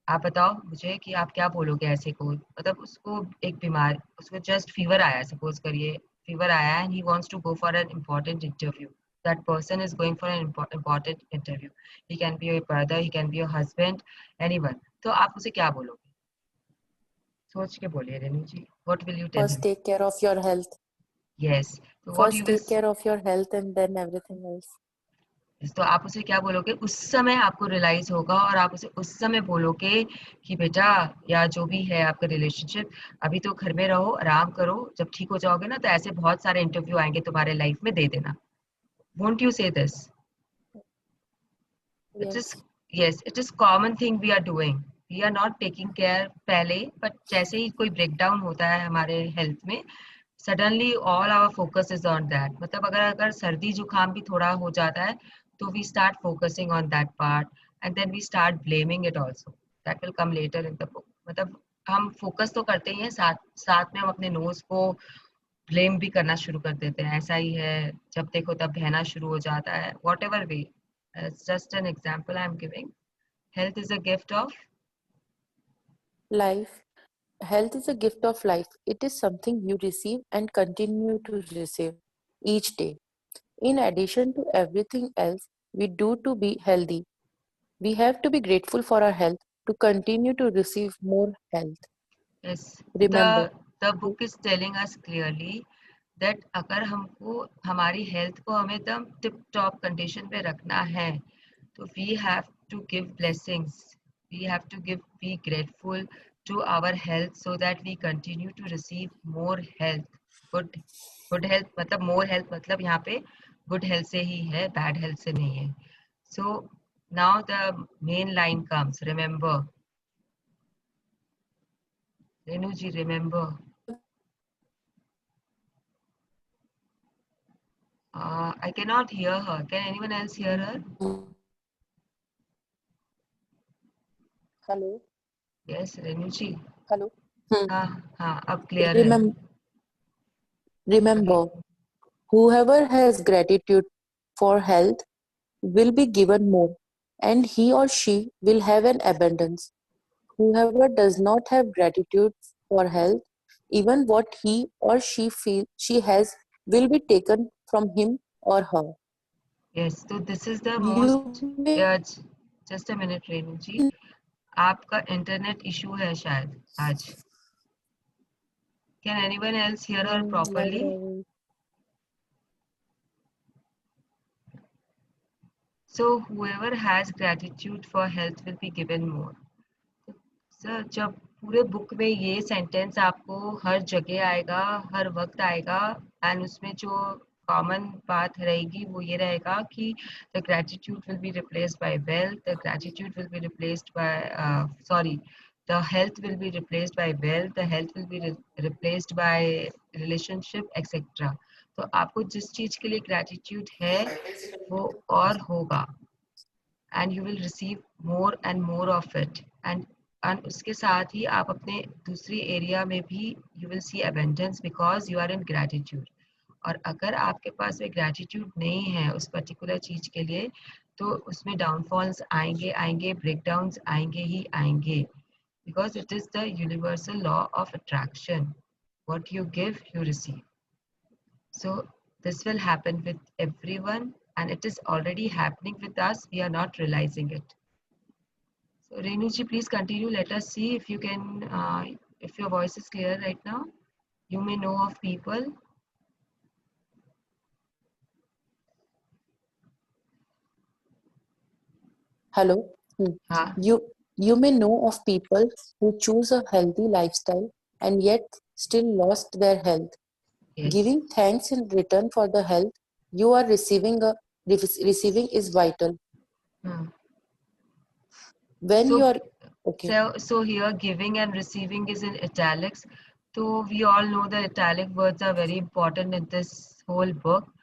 आप बताओ मुझे कि आप क्या बोलोगे ऐसे को, मतलब उसको एक बीमार, उसको जस्ट फीवर आया, सपोज करिए फीवर आया and he wants to go for an important interview, that person is going for an important interview, he can be your brother, he can be your husband, anyone. तो आप उसे क्या बोलोगे? सोच के बोलिए Renu ji, what will you tell First, him? take care of your health. Yes, तो what you First, will, take care of your health and then everything else. तो आप उसे क्या बोलोगे? उस समय आपको रियलाइज होगा और आप उसे उस समय बोलोगे कि बेटा, या जो भी है आपका रिलेशनशिप, अभी तो घर में रहो, आराम करो, जब ठीक हो जाओगे ना तो ऐसे बहुत सारे इंटरव्यू आएंगे तुम्हारे लाइफ में, दे देना। Won't you say this? It is, Yes. Yes, it is common thing we are doing, we are not taking care पहले, बट जैसे ही कोई ब्रेकडाउन होता है हमारे हेल्थ में, suddenly all our focus is on that. मतलब अगर अगर सर्दी जुकाम भी थोड़ा हो जाता है तो we start focusing on that part, and then we start blaming it also, that will come later in the book. मतलब हम फोकस तो करते ही हैं, साथ साथ में हम अपने नोज को ब्लेम भी करना शुरू कर देते हैं, ऐसा ही है, जब देखो तब बहना शुरू हो जाता है, what ever way. It's just an example I am giving. Health is a gift of Life. Health is a gift of life. It is something you receive and continue to receive each day. In addition to everything else we do to be healthy, we have to be grateful for our health to continue to receive more health. yes. Remember, The book is telling us clearly that अगर हमको हमारी हेल्थ को हमें एकदम टिप टॉप कंडीशन पे रखना है, तो we have to give blessings, we have to be grateful to our health so that we continue to receive more health. good health मतलब more health मतलब यहाँ पे good health से ही है, bad health से नहीं है. So now the main line comes. Remember, Renu ji, remember. I cannot hear her. Can anyone else hear her? hello, Yes, Renu ji. hello. हाँ, अब clear है. Remember, remember, whoever has gratitude for health will be given more, and he or she will have an abundance. Whoever does not have gratitude for health, even what he or she feels she has will be taken from him or her. Yes, so this is the most. You may Just a minute, Renu ji. आपका internet issue है शायद आज. Can anyone else hear her properly? library. So whoever has gratitude for health will be given more. Sir, जब पूरे बुक में ये सेंटेंस आपको हर जगह आएगा, हर वक्त आएगा, एंड उसमें जो कॉमन बात रहेगी वो ये रहेगा कि the gratitude will be replaced by wealth, the gratitude will be replaced by sorry the health will be replaced by wealth, the health will be replaced by relationship etcetera. तो आपको जिस चीज के लिए ग्रेटिट्यूड है वो और होगा, and you will receive more and more of it, and उसके साथ ही आप अपने दूसरी एरिया में भी you will see abundance because you are in gratitude. और अगर आपके पास में gratitude नहीं है उस पर्टिकुलर चीज के लिए, तो उसमें डाउनफॉल्स आएंगे आएंगे, ब्रेकडाउन्स आएंगे ही आएंगे, because it is the universal law of attraction. What you give, you receive. So this will happen with everyone, and it is already happening with us. We are not realizing it. So Renu ji, please continue. Let us see if you can, if your voice is clear right now. You may know of people. Hello. हाँ. You may know of people who choose a healthy lifestyle and yet still lost their health. Yes. Giving thanks in return for the health you are receiving is vital. When So, you are okay. So here giving and receiving is in italics. So we all know the italic words are very important in this whole book.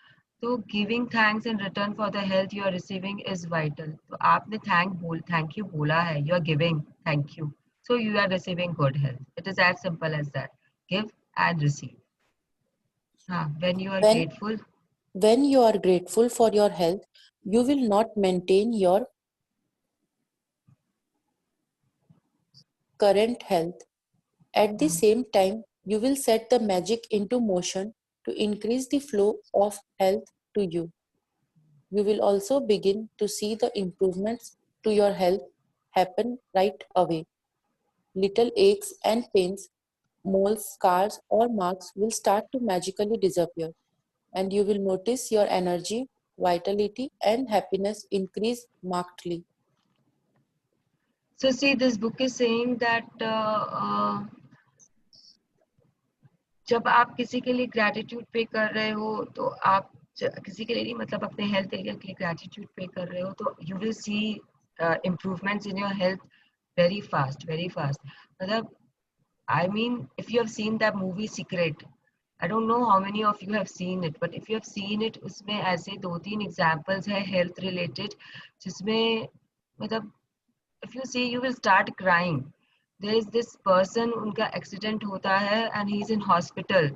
So giving thanks in return for the health you are receiving is vital. तो आपने thank you बोला है, you are giving thank you, so you are receiving good health. It is as simple as that. Give and receive. When you are grateful. When you are grateful for your health, you will not maintain your current health. At the same time, you will set the magic into motion to increase the flow of health to you. You will also begin to see the improvements to your health happen right away. Little aches and pains, moles, scars, or marks will start to magically disappear, and you will notice your energy, vitality, and happiness increase markedly. So see, this book is saying that जब आप किसी के लिए ग्रैटिट्यूड पे कर रहे हो, तो आप किसी के लिए नहीं, मतलब अपने हेल्थ एरिया के लिए ग्रैटिट्यूड पे कर रहे हो, तो you will see improvements in your health very fast, very fast. मतलब I mean if you have seen that movie secret, I don't know how many of you have seen it, but if you have seen it, उसमें ऐसे 2-3 एग्जांपल्स है हेल्थ रिलेटेड, जिसमें मतलब if you see you will start crying. There is this person, उनका एक्सीडेंट होता है and he is in hospital.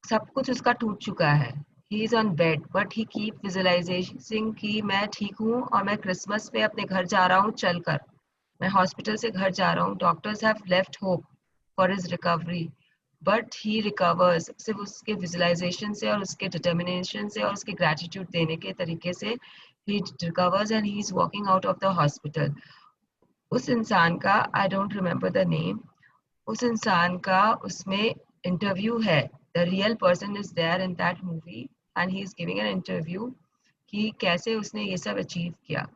सब कुछ उसका टूट चुका है, he is on bed but he keep visualising कि मैं ठीक हूँ और मैं क्रिसमस पे अपने घर जा रहा हूँ चलकर, मैं हॉस्पिटल से घर जा रहा हूँ, doctors have left hope for his recovery but he recovers, सिर्फ उसके विजुअलाइजेशन से और उसके डिटर्मिनेशन से और उसके ग्रेटिट्यूड देने के तरीके से ही recovers and he is walking out of the hospital. उस इंसान का, I don't remember the name, उस इंसान का उसमें इंटरव्यू है, the real person is there in that movie and he is giving an interview कि कैसे उसने ये सब अचीव किया।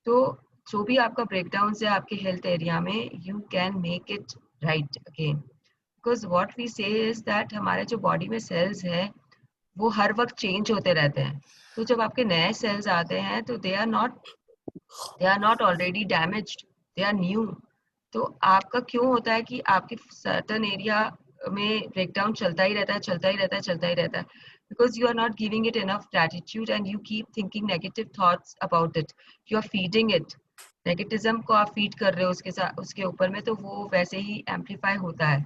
तो जो भी आपका ब्रेकडाउन है आपके हेल्थ एरिया में, you can make it right again, because what we say is that हमारे जो बॉडी में सेल्स है वो हर वक्त चेंज होते रहते हैं। तो जब आपके नए सेल्स आते हैं तो they are not already damaged, they are new. तो आपका क्यों होता है कि आपके सर्टन एरिया में ब्रेकडाउन चलता ही रहता है, चलता ही रहता है, चलता ही रहता है, because you are not giving it enough gratitude and you keep thinking negative thoughts about it, you are feeding it, negativism को आप फीड कर रहे हो उसके साथ, उसके ऊपर में, तो वो वैसे ही एम्पलीफाई होता है।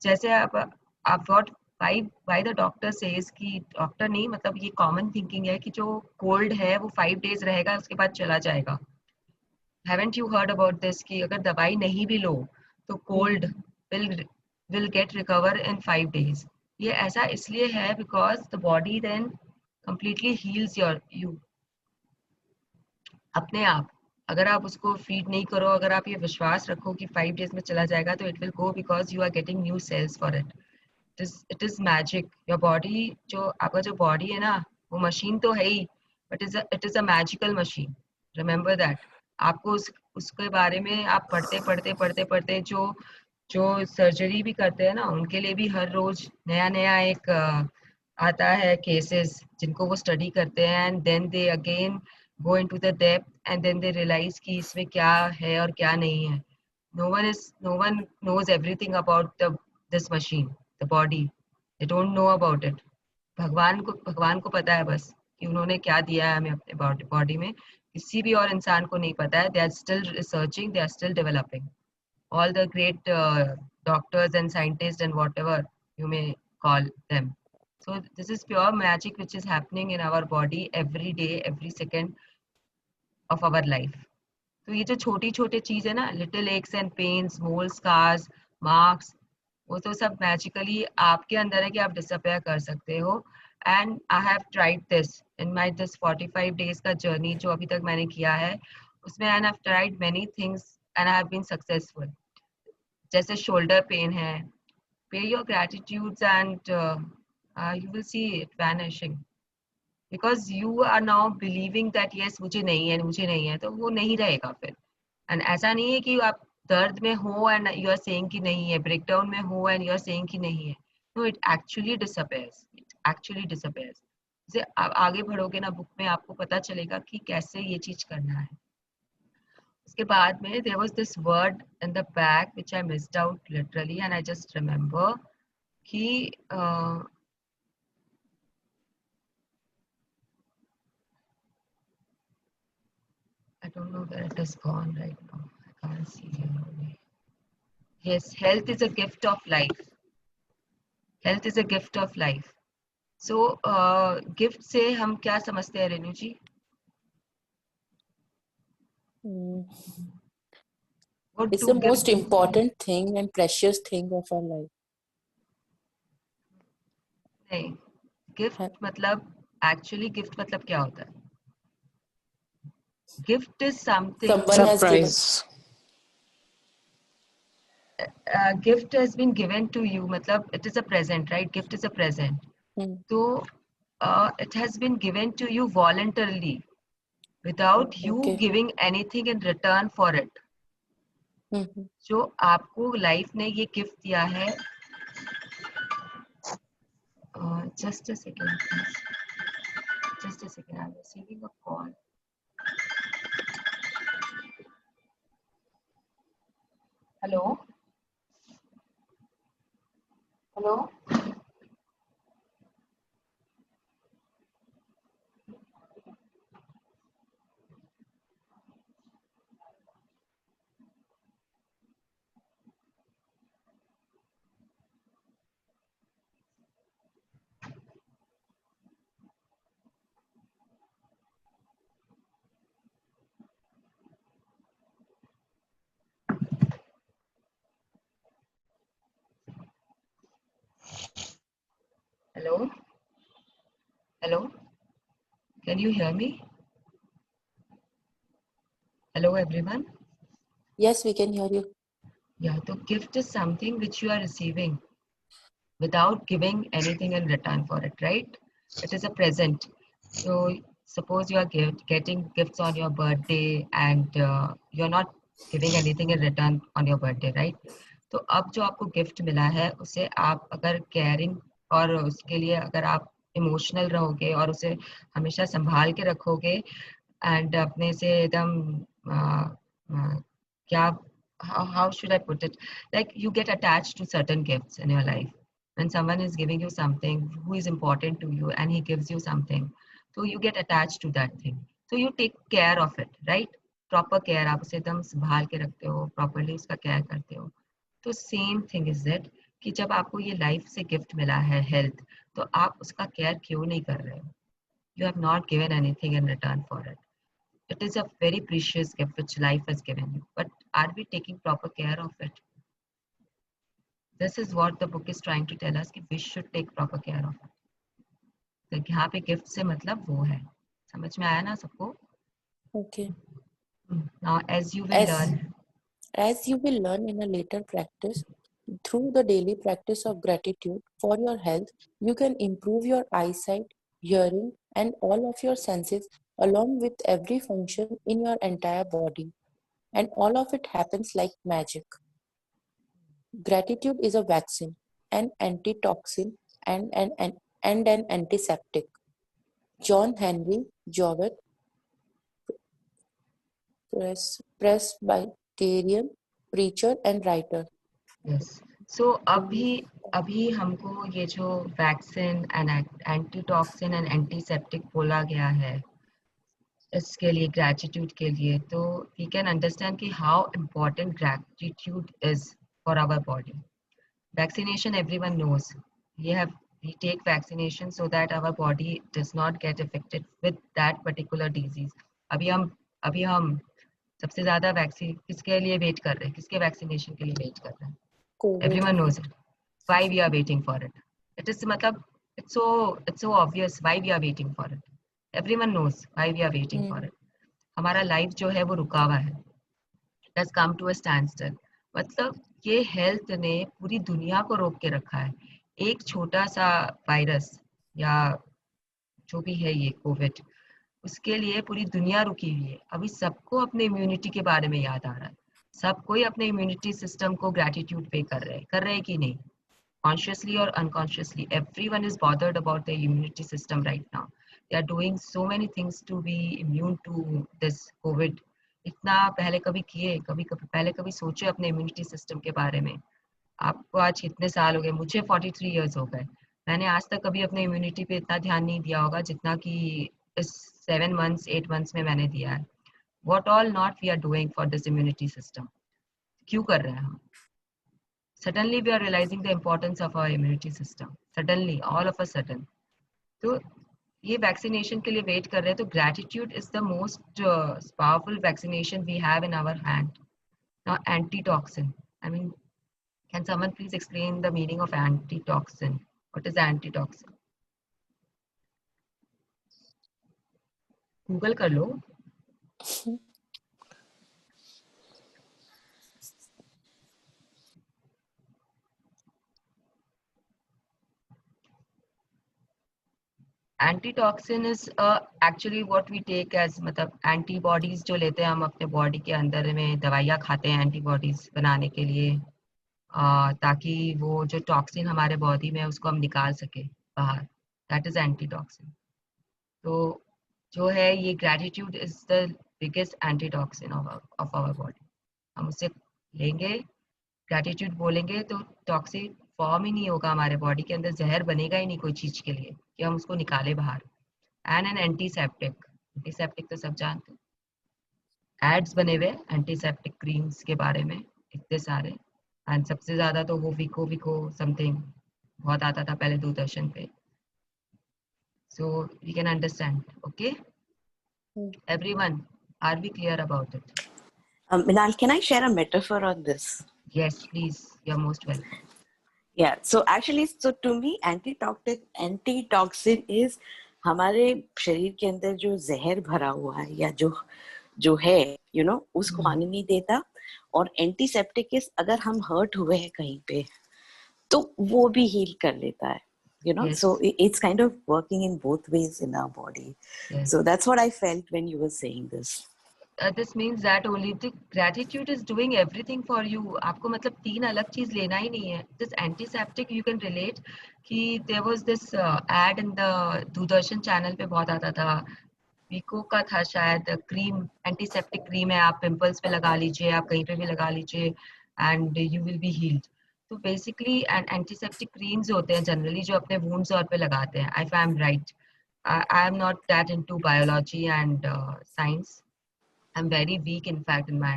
जैसे आप what why the doctor says कि डॉक्टर नहीं, मतलब ये कॉमन थिंकिंग है कि जो कोल्ड है वो 5 days रहेगा उसके बाद चला जाएगा। Haven't you heard about this कि अगर दवाई नहीं भी लो तो cold will will get recover in 5 days। ये ऐसा इसलिए है because the body then completely heals you अपने आप। अगर आप उसको फीड नहीं करो, अगर आप ये विश्वास रखो कि 5 days में चला जाएगा, तो it will go because you are getting new cells for it. It is magic. Your body, जो आपका जो बॉडी है ना, वो मशीन तो है ही, but it is a magical machine, remember that. आपको उसके बारे में आप पढ़ते पढ़ते पढ़ते पढ़ते, जो जो सर्जरी भी करते हैं ना, उनके लिए भी हर रोज नया नया एक आता है केसेस जिनको वो स्टडी करते हैं, and then they again go into the depth and then they realise कि इसमें क्या है और क्या नहीं है। no one knows everything about this machine, the body. They don't know about it. भगवान को पता है बस कि उन्होंने क्या दिया है हमें अपने बॉडी में। किसी भी और इंसान को नहीं पता है। They are still researching, they are still developing. All the great doctors and scientists and whatever you may call them. So this is pure magic which is happening in our body every day, every second of our life. तो ये जो छोटी छोटी चीज है ना, little aches and pains, mole, scars, marks, वो तो सब मैजिकली आपके अंदर है कि आप डिसअपेयर कर सकते हो। And I have tried this in my this 45 days का जर्नी जो अभी तक मैंने किया है, उसमें I have tried many things and I have been successful. जैसे शोल्डर पेन है, pay your gratitudes and you will see it vanishing, because you are now believing that yes मुझे नहीं है, मुझे नहीं है, तो वो नहीं रहेगा फिर। एंड ऐसा नहीं है कि आप दर्द में हो एंड यू आर सेइंग कि नहीं है, ब्रेकडाउन में हो एंड यू आर सेइंग कि नहीं है। No, it actually disappears, it actually disappears. जैसे आप आगे बढ़ोगे ना बुक में, आपको पता चलेगा कि कैसे ये चीज करना है। उसके बाद में there was this word in the back which I missed out literally and I just remember कि I don't know where it is gone right now. I can't see it. Yes, health is a gift of life. Health is a gift of life. So, gift से हम क्या समझते हैं रेनू जी? What It's do the most gifts? important thing and precious thing of our life. नहीं, गिफ्ट मतलब एक्चुअली गिफ्ट मतलब क्या होता है? Gift is something, Someone has given. Surprise. Gift has been given to you, मतलब it is a present, right? Gift is a present. तो it has been given to you voluntarily without you Okay. giving anything in return for it. जो आपको लाइफ ने ये गिफ्ट दिया है, just a second please, just a second, I'm receiving a call. Hello, hello. Hello? Hello? Can you hear me? Hello, everyone? Yes, we can hear you. Yeah, so gift is something which you are receiving without giving anything in return for it, right? It is a present. So suppose you are getting gifts on your birthday and you're not giving anything in return on your birthday, right? तो अब जो आपको गिफ्ट मिला है उसे आप अगर केयरिंग और उसके लिए अगर आप इमोशनल रहोगे और उसे हमेशा संभाल के रखोगे एंड अपने से एकदम क्या how should I put it, like you get attached to certain gifts in your life when someone is giving you something who is important to you and he gives you something, so you get attached to that thing, so you take care of it, right? Proper care, आप उसे एकदम संभाल के रखते हो, properly उसका care करते हो. तो सेम थिंग इज दैट कि जब आपको ये लाइफ से गिफ्ट मिला है हेल्थ, तो आप उसका केयर क्यों नहीं कर रहे हो? You have not given anything in return for it. It is a very precious gift which life has given you, but are we taking proper care of it? This is what the book is trying to tell us कि we should take proper care of it. तो यहाँ पे गिफ्ट से मतलब वो है. समझ में आया ना सबको? Okay. Now as you will learn. As you will learn in a later practice, through the daily practice of gratitude for your health, you can improve your eyesight, hearing, and all of your senses along with every function in your entire body. And all of it happens like magic. Gratitude is a vaccine, an antitoxin, and an antiseptic. John Henry Jowett, Presbyterian preacher and writer. Yes. So अभी हमको ये जो vaccine and antitoxin and antiseptic बोला गया है इसके लिए, ग्रेटिट्यूड के लिए, तो वी कैन अंडरस्टैंड कि how important gratitude is for our body. Vaccination everyone knows. we take vaccination so that our body does not get affected with that particular disease. अभी हम सबसे ज्यादा वैक्सीन किसके लिए वेट कर रहे हैं? किसके वैक्सीनेशन के लिए वेट कर रहे हैं? COVID. Everyone knows it. Why we are waiting for it? It is मतलब it's so obvious why we are waiting for it. Everyone knows why we are waiting for it. हमारा लाइफ जो है वो रुका हुआ है. It has come to a standstill. मतलब ये हेल्थ ने पूरी दुनिया को रोक के रखा है. एक छोटा सा वायरस या जो भी है ये कोविड, उसके लिए पूरी दुनिया रुकी हुई है. अभी सबको अपने इम्यूनिटी के बारे में याद आ रहा है. सब कोई अपने इम्यूनिटी सिस्टम को ग्रेटिट्यूड पे कर रहे हैं कि नहीं? कॉन्शियसली और unconsciously everyone is bothered about their immunity system right now. They are doing so many things to be immune to this COVID. इतना पहले कभी किए? पहले कभी सोचे अपने इम्यूनिटी सिस्टम के बारे में? आपको आज कितने साल हो गए? मुझे 43 इयर्स हो गए. मैंने आज तक कभी अपने इम्यूनिटी पे इतना ध्यान नहीं दिया होगा जितना कि इस 7 months 8 months में मैंने दिया है. What all not we are doing for this immunity system? क्यों कर रहे हैं हम? Suddenly we are realizing the importance of our immunity system. Suddenly, all of a sudden. तो ये वैक्सीनेशन के लिए वेट कर रहे हैं. तो gratitude is the most powerful vaccination we have in our hand. Now antitoxin. I mean, can someone please explain the meaning of antitoxin? What is antitoxin? Google कर लो. Antitoxin is actually what we take as मतलब antibodies जो लेते हैं हम अपने बॉडी के अंदर में, दवाइयाँ खाते हैं एंटीबॉडीज बनाने के लिए, ताकि वो जो टॉक्सिन हमारे बॉडी में है उसको हम निकाल सके बाहर. That is antitoxin. तो जो है ये gratitude is the biggest antitoxin of our body. हम उसे लेंगे, ग्रेटिट्यूड बोलेंगे तो टॉक्सिन फॉर्म ही नहीं होगा हमारे बॉडी के अंदर, जहर बनेगा ही नहीं कोई चीज के लिए कि हम उसको निकाले बाहर. एंड एन एंटीसेप्टिक तो सब जानते हैं. एड्स बने हुए एंटीसेप्टिक क्रीम्स के बारे में इतने सारे. एंड सबसे ज्यादा तो वो विको समथिंग बहुत आता था पहले दूरदर्शन पे. So we can understand. Okay everyone, are we clear about it? Minal, can I share a metaphor on this? Yes, please. You're most welcome. Yeah, so actually, so to me, antitoxin is हमारे शरीर के अंदर जो जहर भरा हुआ है या जो है उसको आने नहीं देता. और एंटीसेप्टिक इज अगर हम हर्ट हुए हैं कहीं पे तो वो भी हील कर लेता है. Yes. So it's kind of working in both ways in our body. Yes. So that's what I felt when you were saying this. This means that only the gratitude is doing everything for you. आपको मतलब 3 अलग चीज लेना ही नहीं है. This antiseptic you can relate कि there was this ad in the Doordarshan channel पे बहुत आता था. विको का था शायद. क्रीम, एंटीसेप्टिक क्रीम है, आप पिंपल्स पे लगा लीजिए, आप कहीं पे भी लगा लीजिए and you will be healed. तो बेसिकली एंटीसेप्टिक क्रीम्स होते हैं जनरली जो अपने वुंड्स और पे लगाते हैं. If I am right, I am not that into biology and science. I'm very weak in fact in my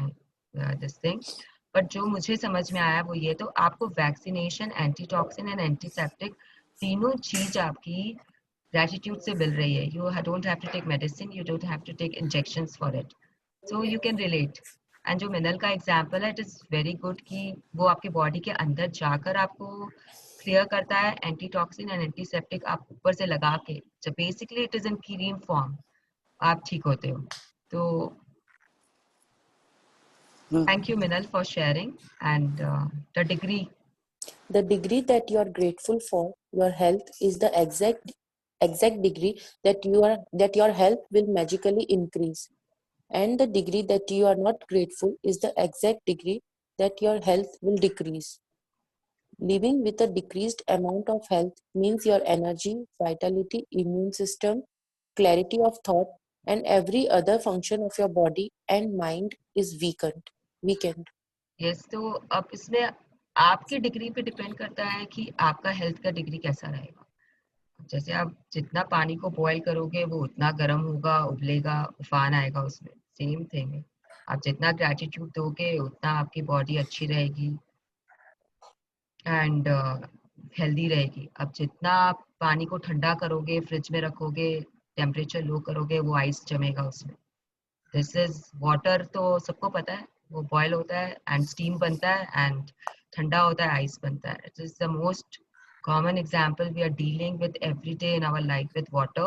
this thing. But जो मुझे समझ में आया वो ये, तो आपको वैक्सीनेशन, एंटीटॉक्सिन एंड एंटीसेप्टिक तीनों चीज आपकी ग्रेटिट्यूड से मिल रही है. You don't have to take medicine, you don't have to take injections for it. So you can relate. And जो मिनल का एग्जाम्पल है, इट इज वेरी गुड कि वो आपके बॉडी के अंदर जाकर आपको क्लियर करता है. एंटीटॉक्सिन एंड एंटीसेप्टिक आप ऊपर से लगा के, जब basically it is in cream form, आप ठीक होते हो. तो thank you, Minal, for sharing. And the degree. The degree that you are grateful for your health is the exact degree that your health will magically increase. And the degree that you are not grateful is the exact degree that your health will decrease. Living with a decreased amount of health means your energy, vitality, immune system, clarity of thought, and every other function of your body and mind is weakened. Yes, तो अब इसमें आपकी डिग्री पे डिपेंड करता है कि आपका हेल्थ का डिग्री कैसा रहेगा. जैसे आप जितना पानी को बॉईल करोगे वो उतना गर्म होगा, उबलेगा, उफान आएगा उसमें. सेम थिंग है. आप जितना ग्रेटिट्यूड दोगे उतना आपकी बॉडी अच्छी रहेगी एंड हेल्दी रहेगी. अब जितना आप पानी को ठंडा करोगे, फ्रिज में रखोगे, टेम्परेचर लो करोगे, वो आइस जमेगा उसमें. दिस इज वाटर, तो सबको पता है वो बॉयल होता है एंड स्टीम बनता है एंड ठंडा होता है, आइस बनता है. It is the most common example we are dealing with every day in our life with water.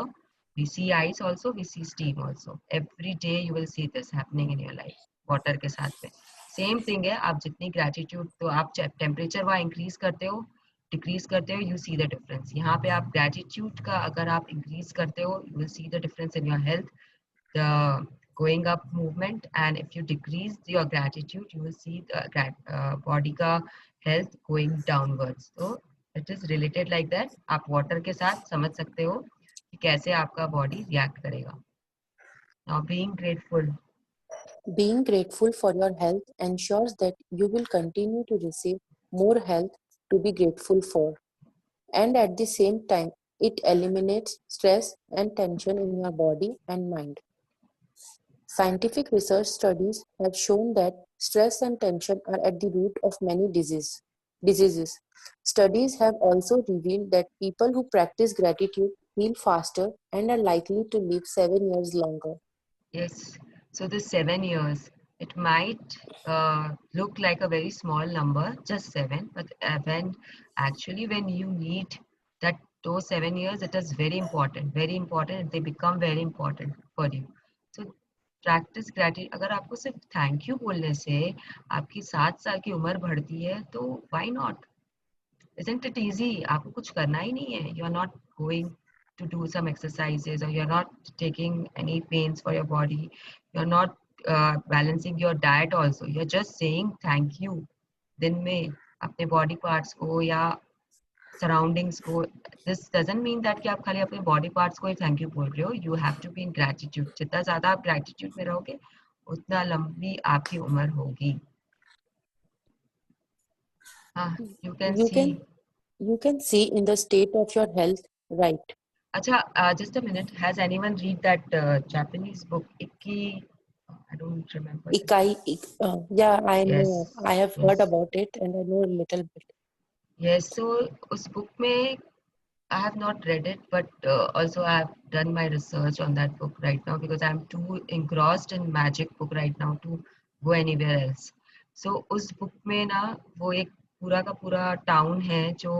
We see ice also, we see steam also. Every day you will see this happening in your life. Water के साथ में सेम थिंग है. आप जितनी ग्रेटिट्यूड, तो आप टेम्परेचर वहाँ इंक्रीज करते हो, डिक्रीज करते हो, यू सी द डिफरेंस. यहाँ पे आप ग्रेटिट्यूड का अगर आप इंक्रीज करते हो, you will see the difference in your health, the going up movement. And if you decrease your gratitude, you will see the body का health going downwards. So it is related like that. आप water के साथ समझ सकते हो कि कैसे आपका body react करेगा. Now being grateful. Being grateful for your health ensures that you will continue to receive more health to be grateful for. And at the same time, it eliminates stress and tension in your body and mind. Scientific research studies have shown that stress and tension are at the root of many diseases. Studies have also revealed that people who practice gratitude heal faster and are likely to live 7 years longer. Yes. So the 7 years, it might look like a very small number, just 7, but when you need that, those 7 years, it is very important, they become very important for you. So practice gratitude. अगर आपको सिर्फ थैंक यू बोलने से आपकी 7 साल की उम्र बढ़ती है, तो why not? Isn't it easy? आपको कुछ करना ही नहीं है. You are not going to do some exercises, or you're not taking any pains for your body. You're not balancing your diet also. You're just saying thank you. दिन में अपने body parts को या surroundings को. This doesn't mean that कि आप खाली अपने body parts को ही thank you बोल रहे हो. You have to be in gratitude. जितना ज़्यादा आप gratitude में रहोगे, उतना लंबी आपकी उम्र होगी. You can see in the state of your health, right? Acha, just a minute. Has anyone read that Japanese book, Ikki? I don't remember. Ikai. Yeah, I know. Yes, I have heard about it and I know a little bit. Yes, so us book mein, I have not read it, but also I have done my research on that book right now because I'm too engrossed in magic book right now to go anywhere else. So उस book में ना वो एक पूरा का पूरा टाउन है जो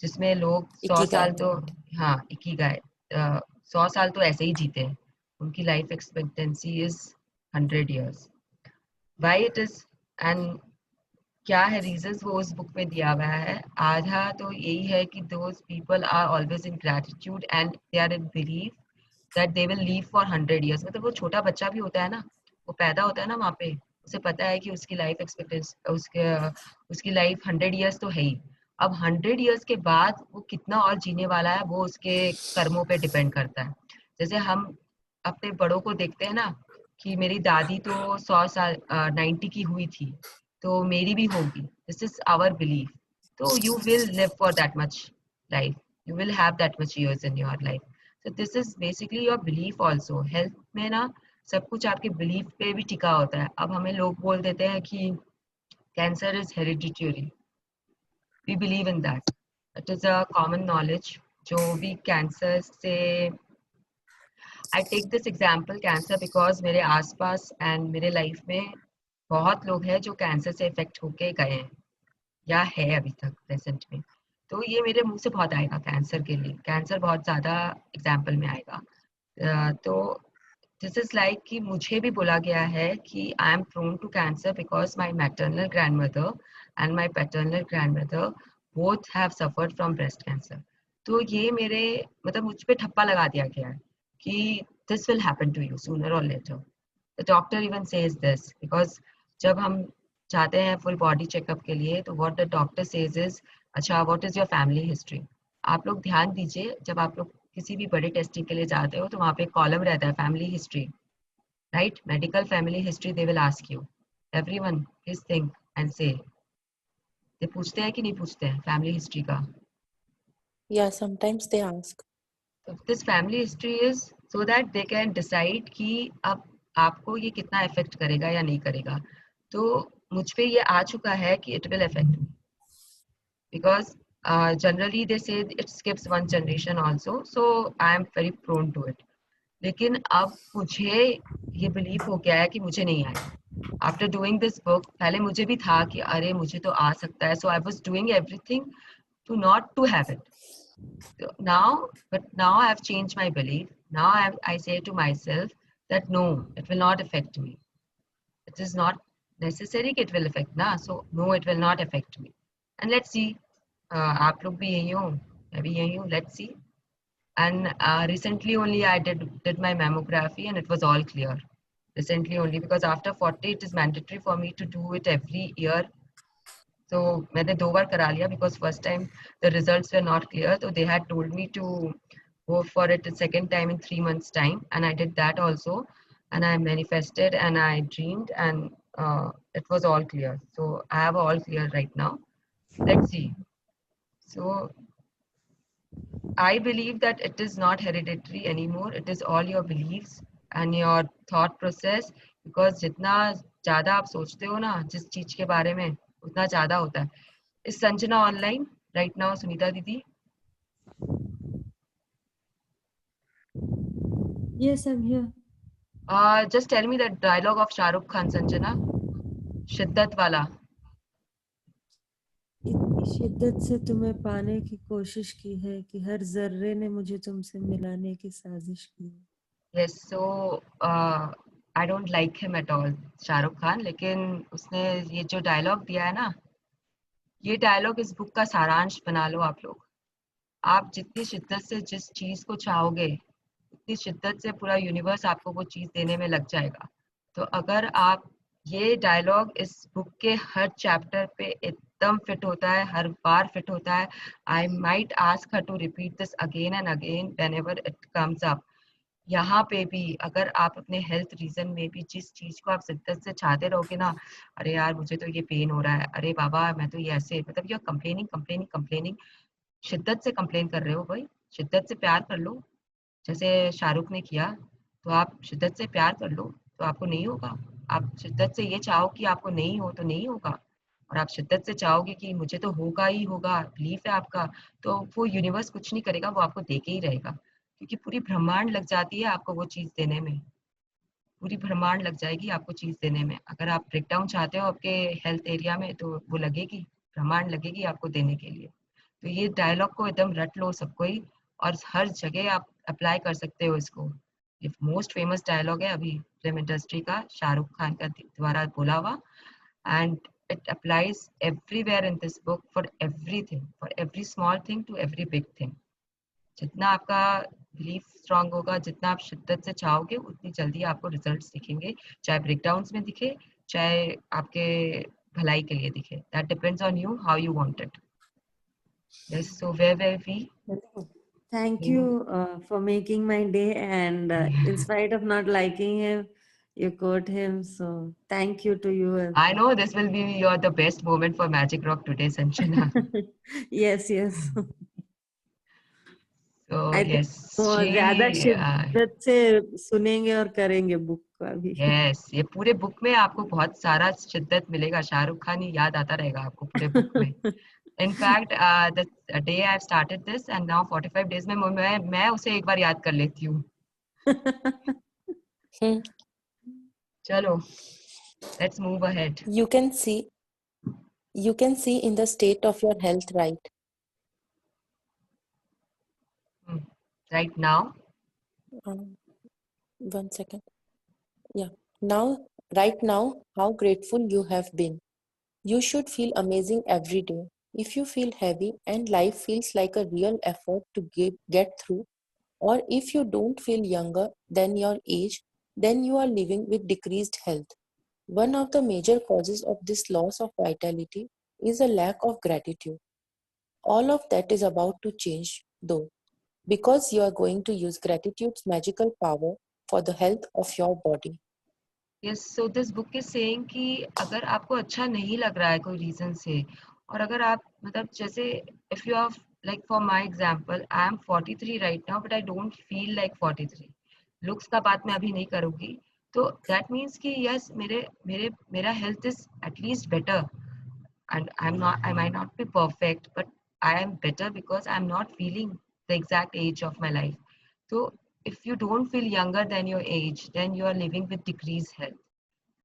जिसमें लोग 100 साल तो हाँ इकिगाई 100 साल तो ऐसे ही जीते हैं. उनकी life expectancy is 100 years. Why it is and क्या है रीजंस वो उस बुक में दिया हुआ है. आधा तो यही है कि those people are always in gratitude and they are in believe that they will live for 100 years. मतलब वो छोटा बच्चा भी होता है ना, वो पैदा होता है ना वहाँ पे, उसे पता है कि उसकी लाइफ एक्सपेक्टेंसी उसकी लाइफ 100 years तो है ही. अब 100 years के बाद वो कितना और जीने वाला है वो उसके कर्मों पे डिपेंड करता है. जैसे हम अपने बड़ों को देखते हैं ना कि मेरी दादी तो 100 साल 90 की हुई थी तो मेरी भी होगी. This is our belief. तो you will live for that much life, you will have that much years in your life. So this is basically your belief also. Health में ना सब कुछ आपके belief पे भी टिका होता है. अब हमें लोग बोल देते हैं कि cancer is hereditary. We believe in that. It is a common knowledge. जो भी cancer से I take this example cancer because मेरे आसपास and मेरे life में बहुत लोग हैं जो cancer से affect होके गए हैं या है अभी तक प्रेजेंट में. तो ये मेरे मुंह से बहुत आएगा कैंसर के लिए. कैंसर बहुत ज़्यादा एग्जाम्पल में आएगा. तो दिस इज लाइक कि मुझे भी बोला गया है कि I am prone to cancer because my maternal grandmother and my paternal grandmother both have suffered from breast cancer. तो ये मेरे मतलब मुझ पे ठप्पा लगा दिया गया है कि this will happen to you sooner और later. The doctor even says this because जब हम जाते हैं फुल बॉडी चेकअप के लिए तो what the doctor says is अच्छा what is your family history. आप लोग ध्यान दीजिए जब आप लोग किसी भी बड़े टेस्टिंग के लिए जाते हो तो वहाँ पे कॉलम रहता है family history, right. Medical family history they will ask you everyone please think and से. ये पूछते हैं कि नहीं पूछते हैं फैमिली हिस्ट्री का? Yeah, sometimes they ask. So this family history is so that they can decide कि अब आपको ये कितना इफेक्ट करेगा या नहीं करेगा. तो मुझ पे ये आ चुका है कि it will affect me because generally they say it skips one generation also, so I am very prone to it. लेकिन अब मुझे ये बिलीव हो गया है कि मुझे नहीं आएगा. आफ्टर डूइंग दिस बुक पहले मुझे भी था कि अरे मुझे तो आ सकता है, so I was doing everything to not to have it. Now I have changed my belief. Now I say to myself that no, it will not affect me. It is not necessary that it will affect na, so no, it will not affect me. And let's see. आप लोग भी यही हो, मैं भी यही हूँ. Let's see. And recently only I did my mammography and it was all clear. Recently only because after 40 it is mandatory for me to do it every year. So मैंने 2 बार करा लिया because first time the results were not clear. So they had told me to go for it a second time in 3 months time, and I did that also. And I manifested and I dreamed and it was all clear. So I have all clear right now. Let's see. So I believe that it is not hereditary anymore. It is all your beliefs and your thought process. Because जितना ज़्यादा आप सोचते हो ना जिस चीज़ के बारे में उतना ज़्यादा होता है. Is Sanjana online right now, Sunita Didi? Yes, I'm here. Just tell me that dialogue of Shah Rukh Khan, Sanjana. शिद्दत वाला. इतनी शिद्दत से तुम्हें पाने की कोशिश की है कि हर जर्रे ने मुझे तुमसे मिलाने की साजिश की है. Yes, so I don't like him at all, Shah Rukh Khan. लेकिन उसने ये जो डायलॉग दिया है ना, ये डायलॉग इस बुक का सारांश बना लो आप लोग. आप जितनी शिद्दत से जिस चीज को चाहोगे उतनी शिद्दत से पूरा यूनिवर्स आपको वो चीज देने में लग जाएगा. तो अगर आप ये डायलॉग इस बुक के हर चैप्टर पे एकदम फिट होता है, हर बार फिट होता है. I might ask her to repeat this again and again whenever it comes up. यहाँ पे भी अगर आप अपने हेल्थ रीजन में भी जिस चीज को आप शिद्दत से चाहते रहोगे ना, अरे यार मुझे तो ये पेन हो रहा है, अरे बाबा मैं तो ये ऐसे, मतलब ये कंप्लेनिंग शिद्दत से कंप्लेन कर रहे हो भाई. शिद्दत से प्यार कर लो जैसे शाहरुख ने किया. तो आप शिद्दत से प्यार कर लो तो आपको नहीं होगा. आप शिद्दत से ये चाहो कि आपको नहीं हो तो नहीं होगा. और आप शिद्दत से चाहोगे कि मुझे तो होगा ही होगा, बिलीफ है आपका, तो वो यूनिवर्स कुछ नहीं करेगा, वो आपको दे के ही रहेगा. क्योंकि पूरी ब्रह्मांड लग जाती है आपको वो चीज देने में. पूरी ब्रह्मांड लग जाएगी आपको चीज देने में. अगर आप ब्रेकडाउन चाहते हो आपके हेल्थ एरिया में तो वो लगेगी ब्रह्मांड लगेगी आपको देने के लिए। तो ये डायलॉग को एकदम रट लो सबको ही, और हर जगह आप अप्लाई कर सकते हो इसको। ये मोस्ट फेमस डायलॉग है अभी फिल्म इंडस्ट्री का, शाहरुख खान का द्वारा बोला हुआ, and it applies everywhere in this book for everything, for every small thing to every big thing. जितना आपका बिलीफ स्ट्रांग होगा, जितना आप शिद्दत से चाहोगे, उतनी जल्दी आपको रिजल्ट्स दिखेंगे, चाहे ब्रेकडाउन्स में दिखे, चाहे आपके भलाई के लिए दिखे। That depends on you, how you want it. Yes, so where we Thank you for making my day, and in spite of not liking him, you quote him. So thank you to you. I know this will be the best moment for Magic Rock today, Sanjana. Yes, yes. So I think yes, वो ज्यादा शिद्दत से सुनेंगे और करेंगे बुक का भी। Yes, ये पूरे बुक में आपको बहुत सारा शिद्दत मिलेगा। शाहरुख खान ही याद आता रहेगा आपको पूरे बुक में। In fact, the day I've started this and now 45 days में मैं उसे एक बार याद कर लेती हूँ। चलो, let's move ahead. You can see in the state of your health right Right now. 1 second. Yeah. Right now, how grateful you have been. You should feel amazing every day. If you feel heavy and life feels like a real effort to get through, or if you don't feel younger than your age, then you are living with decreased health. One of the major causes of this loss of vitality is a lack of gratitude. All of that is about to change, though, because you are going to use gratitude's magical power for the health of your body. Yes, so this book is saying कि अगर आपको अच्छा नहीं लग रहा है कोई रीजन से, और अगर आप मतलब जैसे if you are like for my example, I am 43 right now but I don't feel like 43. Looks का बात मैं अभी नहीं करूँगी, तो that means कि yes मेरा health is at least better, and I might not be perfect but I am better because I'm not feeling the exact age of my life. So if you don't feel younger than your age, then you are living with decreased health.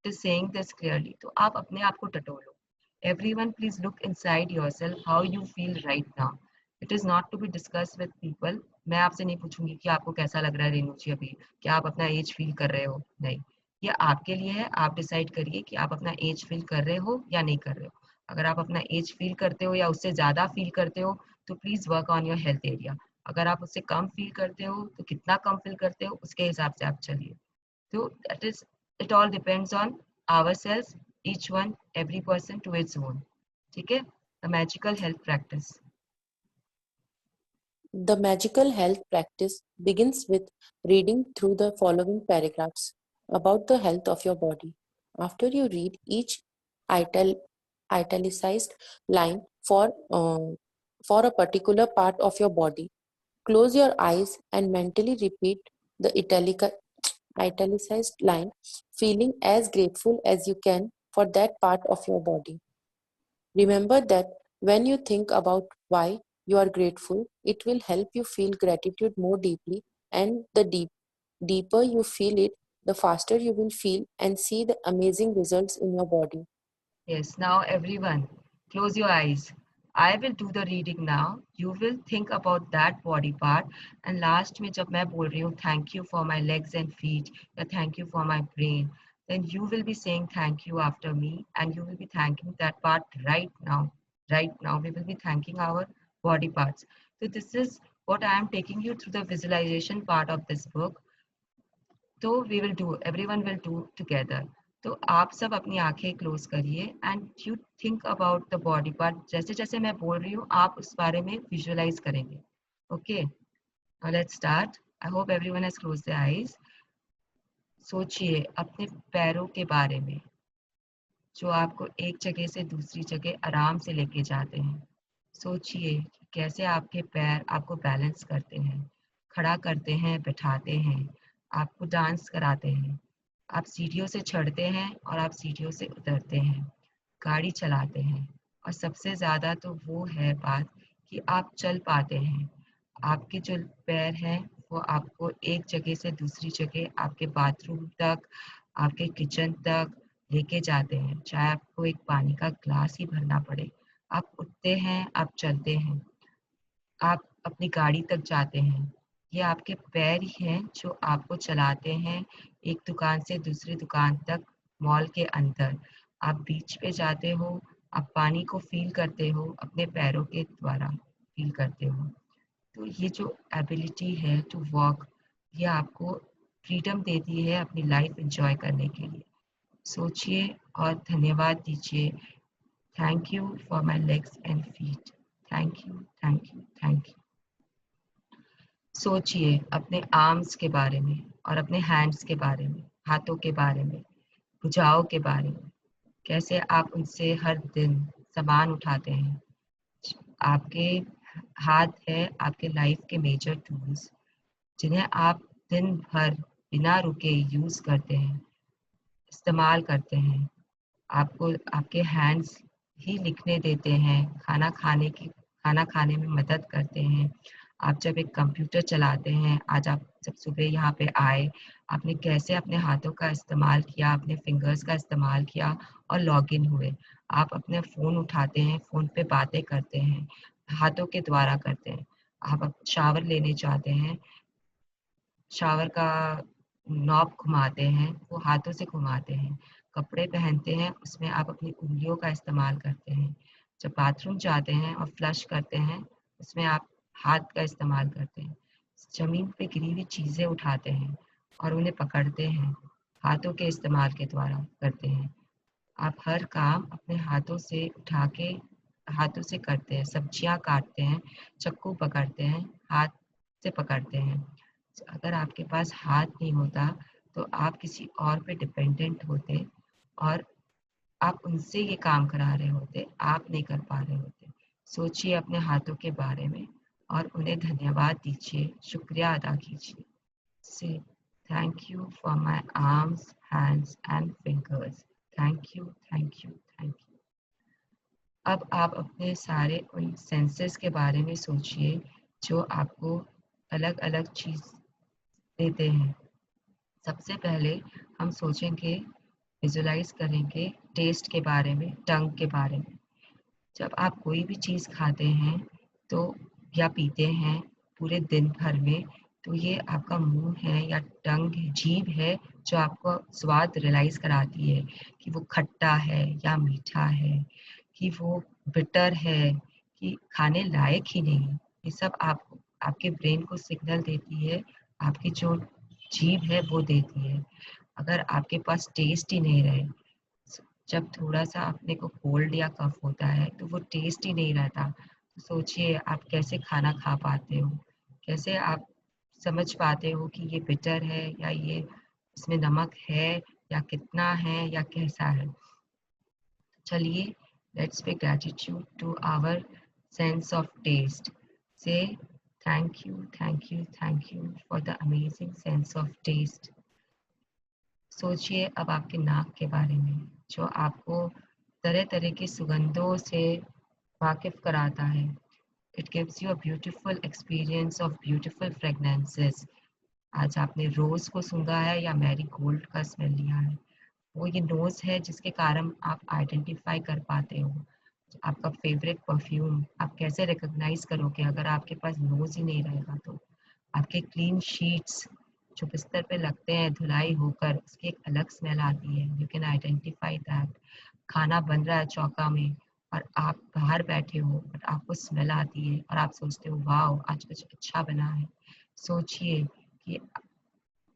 It is saying this clearly. तो आप अपने आप को टटोलो. Everyone, please look inside yourself how you feel right now. It is not to be discussed with people. मैं आपसे नहीं पूछूंगी कि आपको कैसा लग रहा है रेनू जी अभी, क्या आप अपना एज फील कर रहे हो, नहीं, ये आपके लिए है। आप डिसाइड करिए कि आप अपना एज फील कर रहे हो या नहीं कर रहे हो। अगर आप अपना एज फील करते हो या उससे ज्यादा फील करते हो तो please work on your health area. अगर आप उससे कम फील करते हो तो कितना कम फील करते हो उसके हिसाब से आप चलिए। तो that is, it all depends on ourselves, each one, every person to its own. ठीक है? The magical health practice. The magical health practice begins with reading through the following paragraphs about the health of your body. After you read each italicized line for a particular part of your body, close your eyes and mentally repeat the italicized line, feeling as grateful as you can for that part of your body. Remember that when you think about why you are grateful, it will help you feel gratitude more deeply, and the deeper you feel it, the faster you will feel and see the amazing results in your body. Yes, now everyone, close your eyes. I will do the reading now. You will think about that body part. And last में जब मैं बोल रही हूँ thank you for my legs and feet या thank you for my brain, then you will be saying thank you after me, and you will be thanking that part right now. Right now, we will be thanking our body parts. So this is what I am taking you through the visualization part of this book. तो we will do, everyone will do together. तो आप सब अपनी आंखें क्लोज करिए and you think about the body part. जैसे जैसे मैं बोल रही हूँ आप उस बारे में विजुअलाइज करेंगे। Okay, let's start. I hope everyone has closed their eyes. सोचिए अपने पैरों के बारे में जो आपको एक जगह से दूसरी जगह आराम से लेके जाते हैं। सोचिए कि कैसे आपके पैर आपको बैलेंस करते हैं, खड़ा करते हैं, बैठाते हैं, आपको डांस कराते हैं। आप सीढ़ियों से चढ़ते हैं और आप सीढ़ियों से उतरते हैं, गाड़ी चलाते हैं, और सबसे ज़्यादा तो वो है बात कि आप चल पाते हैं। आपके जो पैर हैं वो आपको एक जगह से दूसरी जगह, आपके बाथरूम तक, आपके किचन तक लेके जाते हैं। चाहे आपको एक पानी का ग्लास ही भरना पड़े, आप उठते हैं, आप चलते हैं, आप अपनी गाड़ी तक जाते हैं। ये आपके पैर ही हैं जो आपको चलाते हैं एक दुकान से दूसरी दुकान तक, मॉल के अंदर। आप बीच पे जाते हो, आप पानी को फ़ील करते हो, अपने पैरों के द्वारा फ़ील करते हो। तो ये जो एबिलिटी है टू वॉक, ये आपको फ्रीडम देती है अपनी लाइफ एन्जॉय करने के लिए। सोचिए और धन्यवाद दीजिए। Thank you for my legs and feet. Thank you, thank you, thank you. सोचिए अपने आर्म्स के बारे में और अपने हैंड्स के बारे में, हाथों के बारे में, भुजाओं के बारे में। कैसे आप उनसे हर दिन सामान उठाते हैं। आपके हाथ है आपके लाइफ के मेजर टूल्स, जिन्हें आप दिन भर बिना रुके यूज़ करते हैं, इस्तेमाल करते हैं। आपको आपके हैंड्स ही लिखने देते हैं, खाना खाने में मदद करते हैं। आप जब एक कंप्यूटर चलाते हैं, आज आप जब सुबह यहाँ पे आए, आपने कैसे अपने हाथों का इस्तेमाल किया, अपने फिंगर्स का इस्तेमाल किया और लॉगिन हुए। आप अपने फ़ोन उठाते हैं, फ़ोन पे बातें करते हैं, हाथों के द्वारा करते हैं। आप अब शावर लेने जाते हैं, शावर का नॉब घुमाते हैं, वो हाथों से घुमाते हैं। कपड़े पहनते हैं, उसमें आप अपनी उँगलियों का इस्तेमाल करते हैं। जब बाथरूम जाते हैं और फ्लश करते हैं, उसमें आप हाथ का इस्तेमाल करते हैं। ज़मीन पे गिरी हुई चीज़ें उठाते हैं और उन्हें पकड़ते हैं, हाथों के इस्तेमाल के द्वारा करते हैं। आप हर काम अपने हाथों से उठा के हाथों से करते हैं। सब्जियाँ काटते हैं, चाकू पकड़ते हैं, हाथ से पकड़ते हैं। अगर आपके पास हाथ नहीं होता, तो आप किसी और पे डिपेंडेंट होते और आप उनसे ये काम करा रहे होते, आप नहीं कर पा रहे होते। सोचिए अपने हाथों के बारे में और उन्हें धन्यवाद दीजिए, शुक्रिया अदा कीजिए। Say thank you for my arms, hands and fingers. Thank you, thank you, thank you. अब आप अपने सारे उन सेंसेस के बारे में सोचिए जो आपको अलग-अलग चीज़ देते हैं। सबसे पहले हम सोचेंगे, विजुलाइज़ करेंगे टेस्ट के बारे में, टंग के बारे में। जब आप कोई भी चीज़ खाते हैं तो या पीते हैं पूरे दिन भर में, तो ये आपका मुँह है या टंग है, जीभ है जो आपको स्वाद रियलाइज़ कराती है कि वो खट्टा है या मीठा है, कि वो बिटर है, कि खाने लायक ही नहीं। ये सब आपको आपके ब्रेन को सिग्नल देती है, आपकी जो जीभ है वो देती है। अगर आपके पास टेस्ट ही नहीं रहे, जब थोड़ा-सा अपने को कोल्ड या कफ होता है, तो वो टेस्ट ही नहीं रहता। तो सोचिए आप कैसे खाना खा पाते हो? कैसे आप समझ पाते हो कि ये बिटर है या ये इसमें नमक है या कितना है या कैसा है? चलिए, let's pay gratitude to our sense of taste. Say thank you, thank you, thank you for the amazing sense of taste. सोचिए अब आपके नाक के बारे में, जो आपको तरह-तरह की सुगंधों से वाकिफ़ कराता है। It gives you a beautiful experience of beautiful fragrances. आज आपने रोज़ को सूंघा है या मैरीगोल्ड का स्मेल लिया है। वो ये नोज़ है जिसके कारण आप आइडेंटिफ़ाई कर पाते हो। आपका फ़ेवरेट परफ्यूम आप कैसे रिकॉग्नाइज़ करोगे अगर आपके पास नोज़ ही नहीं रहेगा तो? आपके क्लीन शीट्स जो बिस्तर पे लगते हैं धुलाई होकर, उसकी एक अलग स्मेल आती है। You can identify that. खाना बन रहा है चौका में और आप बाहर बैठे हो बट आपको स्मेल आती है और आप सोचते हो वाओ! आज कुछ अच्छा बना है। सोचिए कि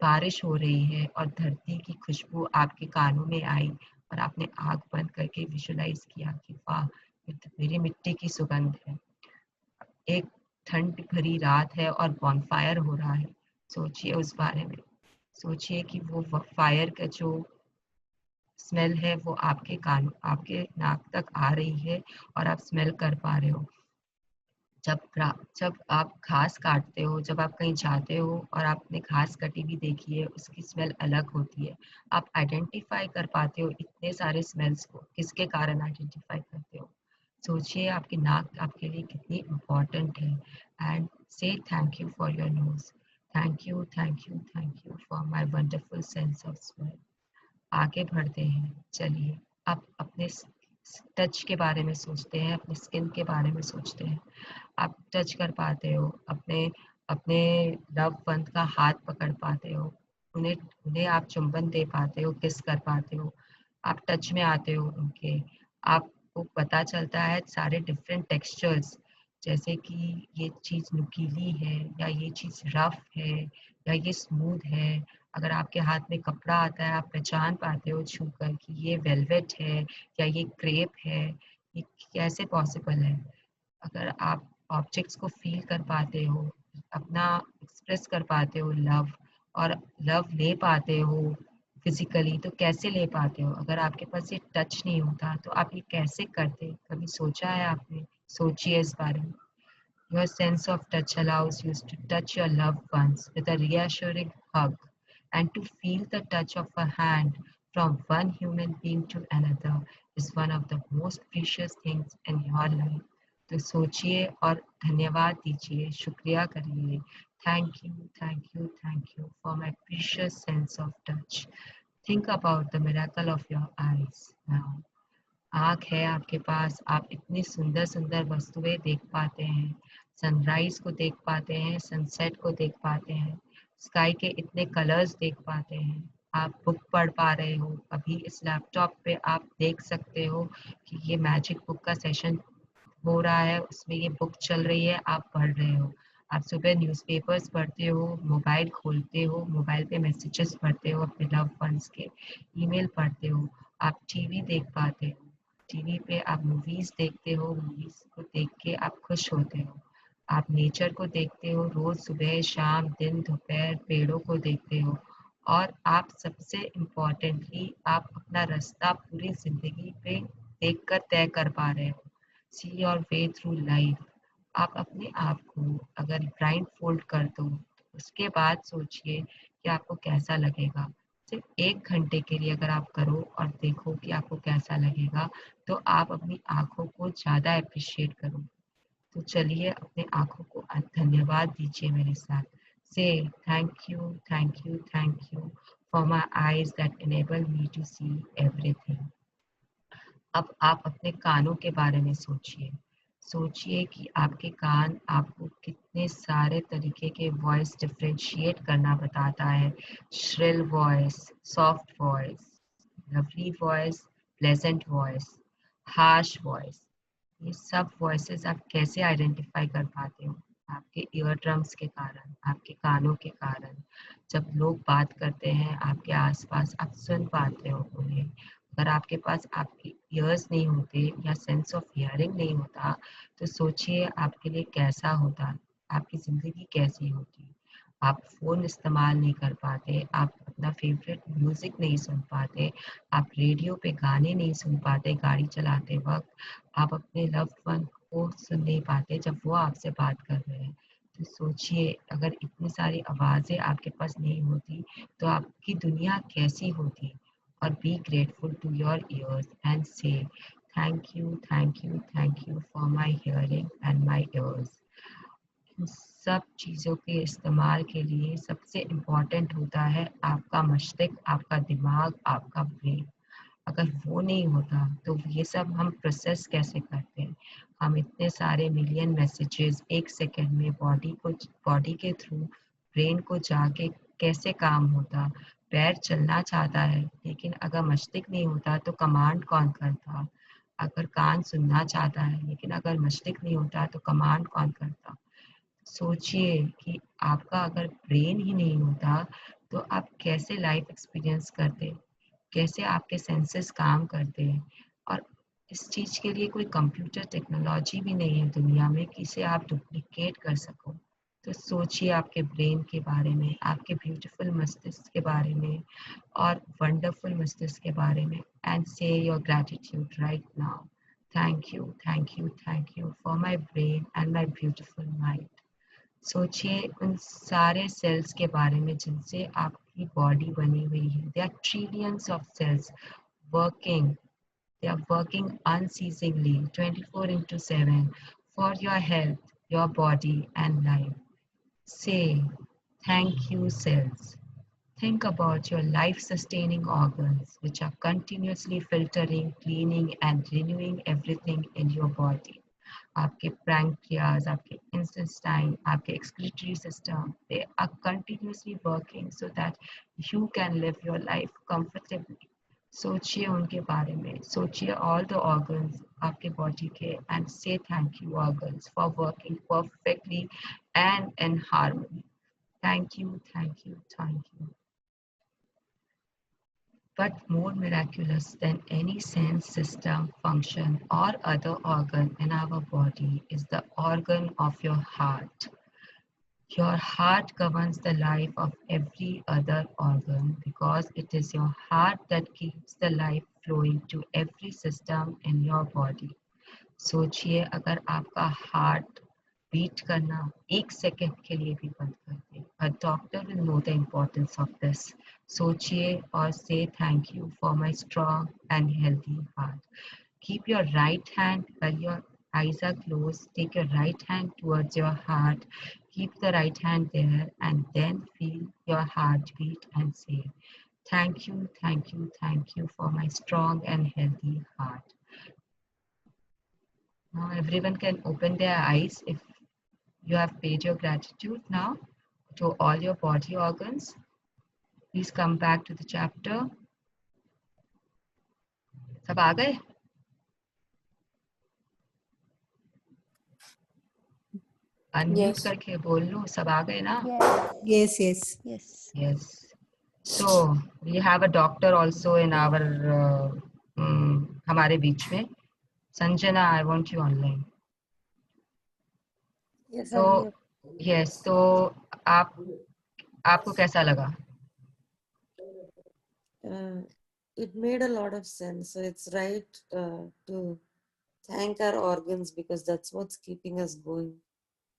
बारिश हो रही है और धरती की खुशबू आपके कानों में आई और आपने आँख बंद करके विजुअलाइज़ किया कि वाह! ये तो मेरी मिट्टी की सुगंध है। एक ठंड भरी रात है और बॉनफायर हो रहा है। सोचिए उस बारे में। सोचिए कि वो फायर का जो स्मेल है वो आपके नाक तक आ रही है और आप स्मेल कर पा रहे हो। जब आप घास काटते हो, जब आप कहीं जाते हो और आपने घास कटी हुई देखी है, उसकी स्मेल अलग होती है। आप आइडेंटिफ़ाई कर पाते हो इतने सारे स्मेल्स को, किसके कारण आइडेंटिफ़ाई करते हो। सोचिए आपकी नाक आपके लिए कितनी इम्पोर्टेंट है एंड से thank you for your nose. Thank you, thank you, thank you for my wonderful sense of smell. आगे बढ़ते हैं। चलिए अब अपने टच के बारे में सोचते हैं, अपने स्किन के बारे में सोचते हैं। आप टच कर पाते हो, अपने अपने लव वन का हाथ पकड़ पाते हो, उन्हें उन्हें आप चुंबन दे पाते हो, किस कर पाते हो, आप टच में आते हो उनके, आपको पता चलता है सारे डिफरेंट टेक्सचर्स, जैसे कि ये चीज़ नुकीली है या ये चीज़ रफ है या ये स्मूथ है। अगर आपके हाथ में कपड़ा आता है, आप पहचान पाते हो छूकर कि ये वेलवेट है या ये क्रेप है। ये कैसे पॉसिबल है? अगर आप ऑब्जेक्ट्स को फील कर पाते हो, अपना एक्सप्रेस कर पाते हो लव, और लव ले पाते हो फिजिकली, तो कैसे ले पाते हो? अगर आपके पास ये टच नहीं होता तो आप ये कैसे करते? कभी सोचा है आपने? सोचिए इस बारे में। Your sense of touch allows you to touch your loved ones with a reassuring hug, and to feel the touch of a hand from one human being to another is one of the most precious things in your life. तो सोचिए और धन्यवाद दीजिए, शुक्रिया करिए। Thank you, thank you, thank you for my precious sense of touch. Think about the miracle of your eyes now. आँख है आपके पास, आप इतनी सुंदर सुंदर वस्तुएं देख पाते हैं, सनराइज को देख पाते हैं, सनसेट को देख पाते हैं, स्काई के इतने कलर्स देख पाते हैं। आप बुक पढ़ पा रहे हो, अभी इस लैपटॉप पे आप देख सकते हो कि ये मैजिक बुक का सेशन हो रहा है, उसमें ये बुक चल रही है, आप पढ़ रहे हो। आप सुबह न्यूज़पेपर्स पढ़ते हो, मोबाइल खोलते हो, मोबाइल पे मैसेजेस पढ़ते हो अपने लव वंस के, ईमेल पढ़ते हो, आप टीवी देख पाते हो, टीवी पे आप मूवीज देखते हो, मूवीज को देख के आप खुश होते हो। आप नेचर को देखते हो, रोज सुबह शाम दिन दोपहर पेड़ों को देखते हो, और आप सबसे इम्पोर्टेंटली आप अपना रास्ता पूरी जिंदगी पे देखकर तय कर पा रहे हो। See your way through life. आप अपने आप को अगर ब्लाइंड फोल्ड कर दो तो उसके बाद सोचिए कि आपको कैसा लगेगा। सिर्फ 1 घंटे के लिए अगर आप करो और देखो कि आपको कैसा लगेगा, तो आप अपनी आँखों को ज़्यादा एप्रिशिएट करो। तो चलिए अपने आँखों को धन्यवाद दीजिए मेरे साथ। से thank you, thank you, thank you for my eyes that enable me to see everything. अब आप अपने कानों के बारे में सोचिए। सोचिए कि आपके कान आपको कितने सारे तरीके के वॉइस डिफरेंशिएट करना बताता है। Shrill voice, soft voice, lovely voice, pleasant voice, harsh voice. ये सब वॉइसेस आप कैसे आइडेंटिफाई कर पाते हो? आपके ईयर ड्रम्स के कारण, आपके कानों के कारण। जब लोग बात करते हैं आपके आसपास, आप सुन पाते हो उन्हें। अगर आपके पास आपके ईयर्स नहीं होते या सेंस ऑफ हियरिंग नहीं होता, तो सोचिए आपके लिए कैसा होता, आपकी ज़िंदगी कैसी होती। आप फ़ोन इस्तेमाल नहीं कर पाते, आप अपना फेवरेट म्यूज़िक नहीं सुन पाते, आप रेडियो पे गाने नहीं सुन पाते गाड़ी चलाते वक्त, आप अपने लव्ड वन को सुन नहीं पाते जब वो आपसे बात कर रहे हैं। तो सोचिए अगर इतनी सारी आवाज़ें आपके पास नहीं होती तो आपकी दुनिया कैसी होती। और be grateful to your ears and से thank you, thank you, thank you for my hearing and my ears. इन सब चीज़ों के इस्तेमाल के लिए सबसे इम्पॉर्टेंट होता है आपका मस्तिष्क, आपका दिमाग, आपका ब्रेन। अगर वो नहीं होता तो ये सब हम प्रोसेस कैसे करते हैं? हम इतने सारे मिलियन मैसेजेस 1 सेकंड में बॉडी के थ्रू ब्रेन को जाके कैसे काम होता? पैर चलना चाहता है, लेकिन अगर मस्तिष्क नहीं होता तो कमांड कौन करता? अगर कान सुनना चाहता है, लेकिन अगर मस्तिष्क नहीं होता तो कमांड कौन करता? सोचिए कि आपका अगर ब्रेन ही नहीं होता तो आप कैसे लाइफ एक्सपीरियंस करते, कैसे आपके सेंसेस काम करते हैं। और इस चीज़ के लिए कोई कंप्यूटर टेक्नोलॉजी भी नहीं है दुनिया में कि इसे आप डुप्लीकेट कर सको। तो सोचिए आपके ब्रेन के बारे में, आपके ब्यूटीफुल मस्तिष्क के बारे में और वंडरफुल मस्तिष्क के बारे में, एंड से your gratitude right now. Thank you, thank you, thank you for my brain and my beautiful mind. सोचिए उन सारे सेल्स के बारे में जिनसे आपकी बॉडी बनी हुई है। There are trillions of cells working. They are working unceasingly 24/7 for your health, your body and life. Say, thank you cells. Think about your life-sustaining organs, which are continuously filtering, cleaning, and renewing everything in your body. आपके pancreas, आपके intestine, आपके excretory system, they are continuously working so that you can live your life comfortably. सोचिए उनके बारे में, सोचिए all the organs आपके body के, and say thank you organs for working perfectly and in harmony. Thank you, thank you, thank you. But more miraculous than any sense system, function, or other organ in our body is the organ of your heart. Your heart governs the life of every other organ because it is your heart that keeps the life flowing to every system in your body. सोचिए अगर आपका हार्ट बीट करना 1 सेकंड के लिए भी बंद कर दे, a doctor will know the importance of this. सोचिए और say thank you for my strong and healthy heart. Keep your right hand while your eyes are closed. Take your right hand towards your heart. Keep the right hand there and then feel your heartbeat and say, thank you, thank you, thank you for my strong and healthy heart. Now everyone can open their eyes if you have paid your gratitude now to all your body organs. Please come back to the chapter. सब आ गए? Unmute Yes. करके बोल लो, सब आ गए ना? Yes, yes. Yes. Yes. So we have a doctor also in our हमारे बीच में. Sanjana, I want you online. Yes, So I'm here. yes, तो आपको कैसा लगा? It made a lot of sense. So it's right to thank our organs because that's what's keeping us going.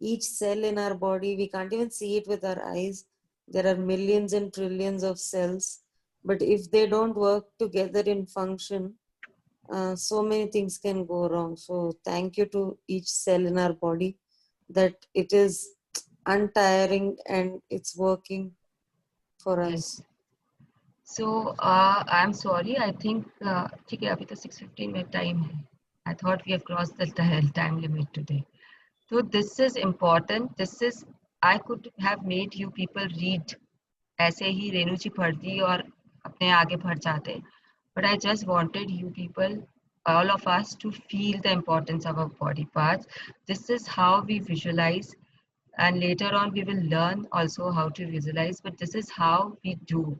Each cell in our body, we can't even see it with our eyes. There are millions and trillions of cells, but if they don't work together in function, so many things can go wrong. So thank you to each cell in our body that it is untiring and it's working for us. Yes. So I'm sorry. I think ठीक है अभी तो 6:15 में time है. I thought we have crossed the time limit today. So this is important. This is I could have made you people read. ऐसे ही रेणु जी पढ़ती और अपने आगे बढ़ जाते. But I just wanted you people, all of us, to feel the importance of our body parts. This is how we visualize, and later on we will learn also how to visualize. But this is how we do.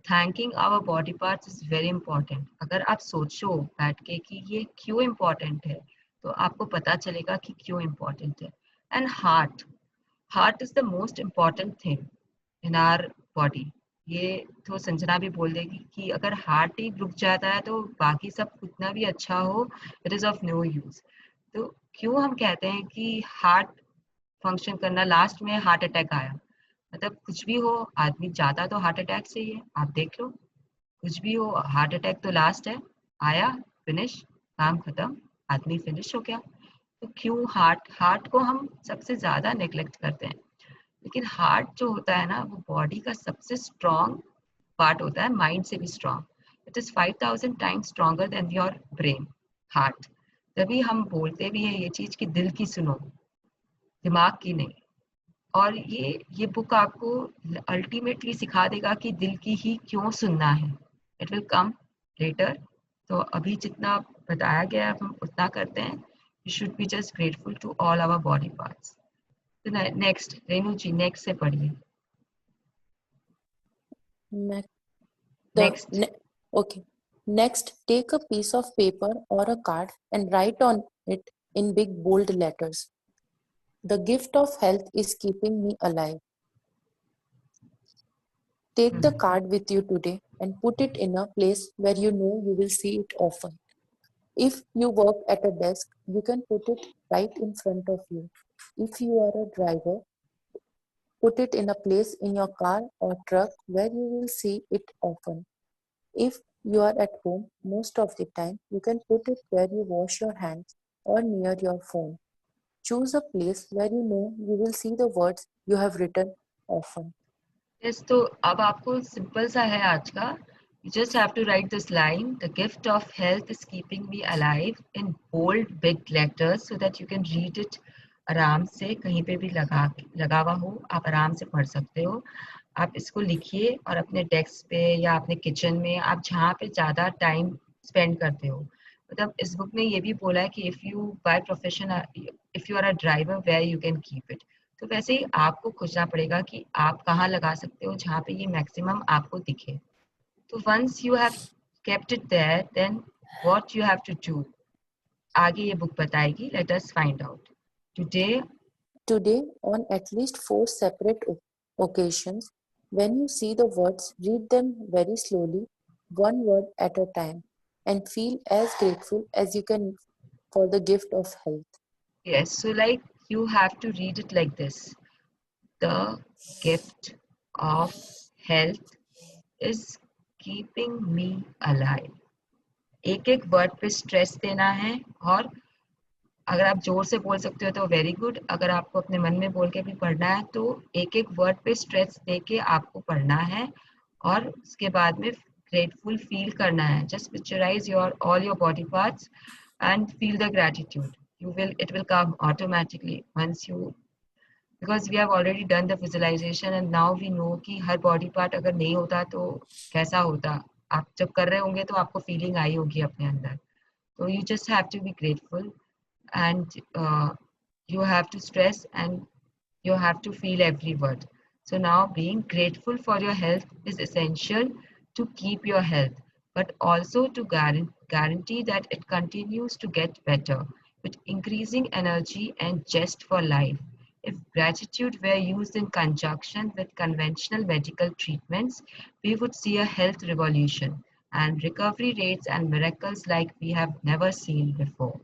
Thanking our body parts is very important. अगर आप सोचो बैठ के कि ये क्यों important है, तो आपको पता चलेगा कि क्यों important है. And heart is the most important thing in our body. ये तो संजना भी बोल देगी कि अगर हार्ट ही रुक जाता है तो बाकी सब कितना भी अच्छा हो, it is of no use. तो क्यों हम कहते हैं कि हार्ट फंक्शन करना, लास्ट में हार्ट अटैक आया, मतलब कुछ भी हो, आदमी जाता तो हार्ट अटैक से ही है. आप देख लो, कुछ भी हो, हार्ट अटैक तो लास्ट है, आया, फिनिश, काम खत्म, आदमी फिनिश हो गया. तो क्यों हार्ट को हम सबसे ज्यादा नेग्लेक्ट करते हैं. लेकिन हार्ट जो होता है ना, वो बॉडी का सबसे स्ट्रॉन्ग पार्ट होता है, माइंड से भी strong. It is 5000 times stronger than your brain, heart. तभी हम बोलते भी है ये चीज कि दिल की सुनो, दिमाग की नहीं. और ये बुक आपको अल्टीमेटली सिखा देगा कि दिल की ही क्यों सुनना है. It will come letter. तो अभी जितना बताया गया है हम उतना करते हैं. You should be just grateful to all our body parts. Next Renu ji, next से पढ़िए. Next. Okay. Next, take a piece of paper or a card and write on it in big bold letters. The gift of health is keeping me alive. Take the card with you today and put it in a place where you know you will see it often. If you work at a desk, you can put it right in front of you. If you are a driver, put it in a place in your car or truck where you will see it often. If you are at home, most of the time, you can put it where you wash your hands or near your phone. Choose a place where you know you will see the words you have written often. Yes, तो अब आपको सिंपल सा है आज का. You just have to write this line. The gift of health is keeping me alive in bold big letters so that you can read it आराम से, कहीं पे भी लगा हुआ हो आप आराम से पढ़ सकते हो. आप इसको लिखिए और अपने डेस्क पे या अपने किचन में, आप जहाँ पे ज़्यादा टाइम स्पेंड करते हो. मतलब इस बुक में ये भी बोला है कि if you by profession, if you are a driver, where you can keep it. तो वैसे ही आपको खोजना पड़ेगा कि आप कहाँ लगा सकते हो जहाँ पे ये मैक्सिमम आपको दिखे. तो once you have kept it there, then what you have to do, आगे ये बुक बताएगी. Let us find out. Today, on at least 4 separate occasions, when you see the words, read them very slowly, one word at a time, and feel as grateful as you can for the gift of health. Yes, so like you have to read it like this. The gift of health is keeping me alive. एक एक वर्ड पे स्ट्रेस देना है, और अगर आप जोर से बोल सकते हो तो वेरी गुड. अगर आपको अपने मन में बोल के भी पढ़ना है तो एक एक वर्ड पे स्ट्रेस दे के आपको पढ़ना है, और उसके बाद में ग्रेटफुल फील करना है. Just picturise your all your body parts and feel the gratitude. It will come automatically once you, because we have already done the visualization and now we know कि हर body part अगर नहीं होता तो कैसा होता. आप जब कर रहे होंगे तो आपको feeling आई होगी अपने अंदर. So you just have to be grateful, and you have to stress, and you have to feel every word. So now being grateful for your health is essential to keep your health, but also to guarantee that it continues to get better with increasing energy and zest for life. If gratitude were used in conjunction with conventional medical treatments, we would see a health revolution and recovery rates and miracles like we have never seen before.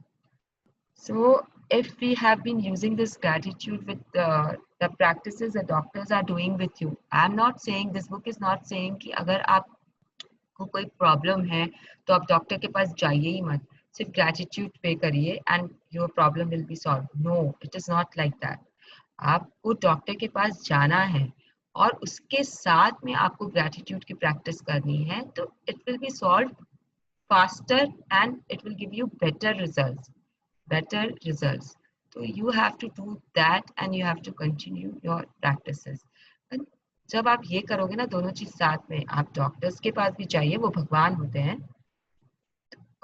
So if we have been using this gratitude with the practices the doctors are doing with you, I'm not saying, this book is not saying कि अगर आपको कोई प्रॉब्लम है तो आप डॉक्टर के पास जाइए ही मत, सिर्फ ग्रेटिट्यूड पे करिए and your problem will be solve. No, it is not like that. आपको डॉक्टर के पास जाना है और उसके साथ में आपको ग्रेटिट्यूड की प्रैक्टिस करनी है, तो it will be solve faster and it will give you better results. So you have to do that and you have to continue your practices. And जब आप ये करोगे ना दोनों चीज साथ में, आप डॉक्टर्स के पास भी चाहिए, वो भगवान होते हैं,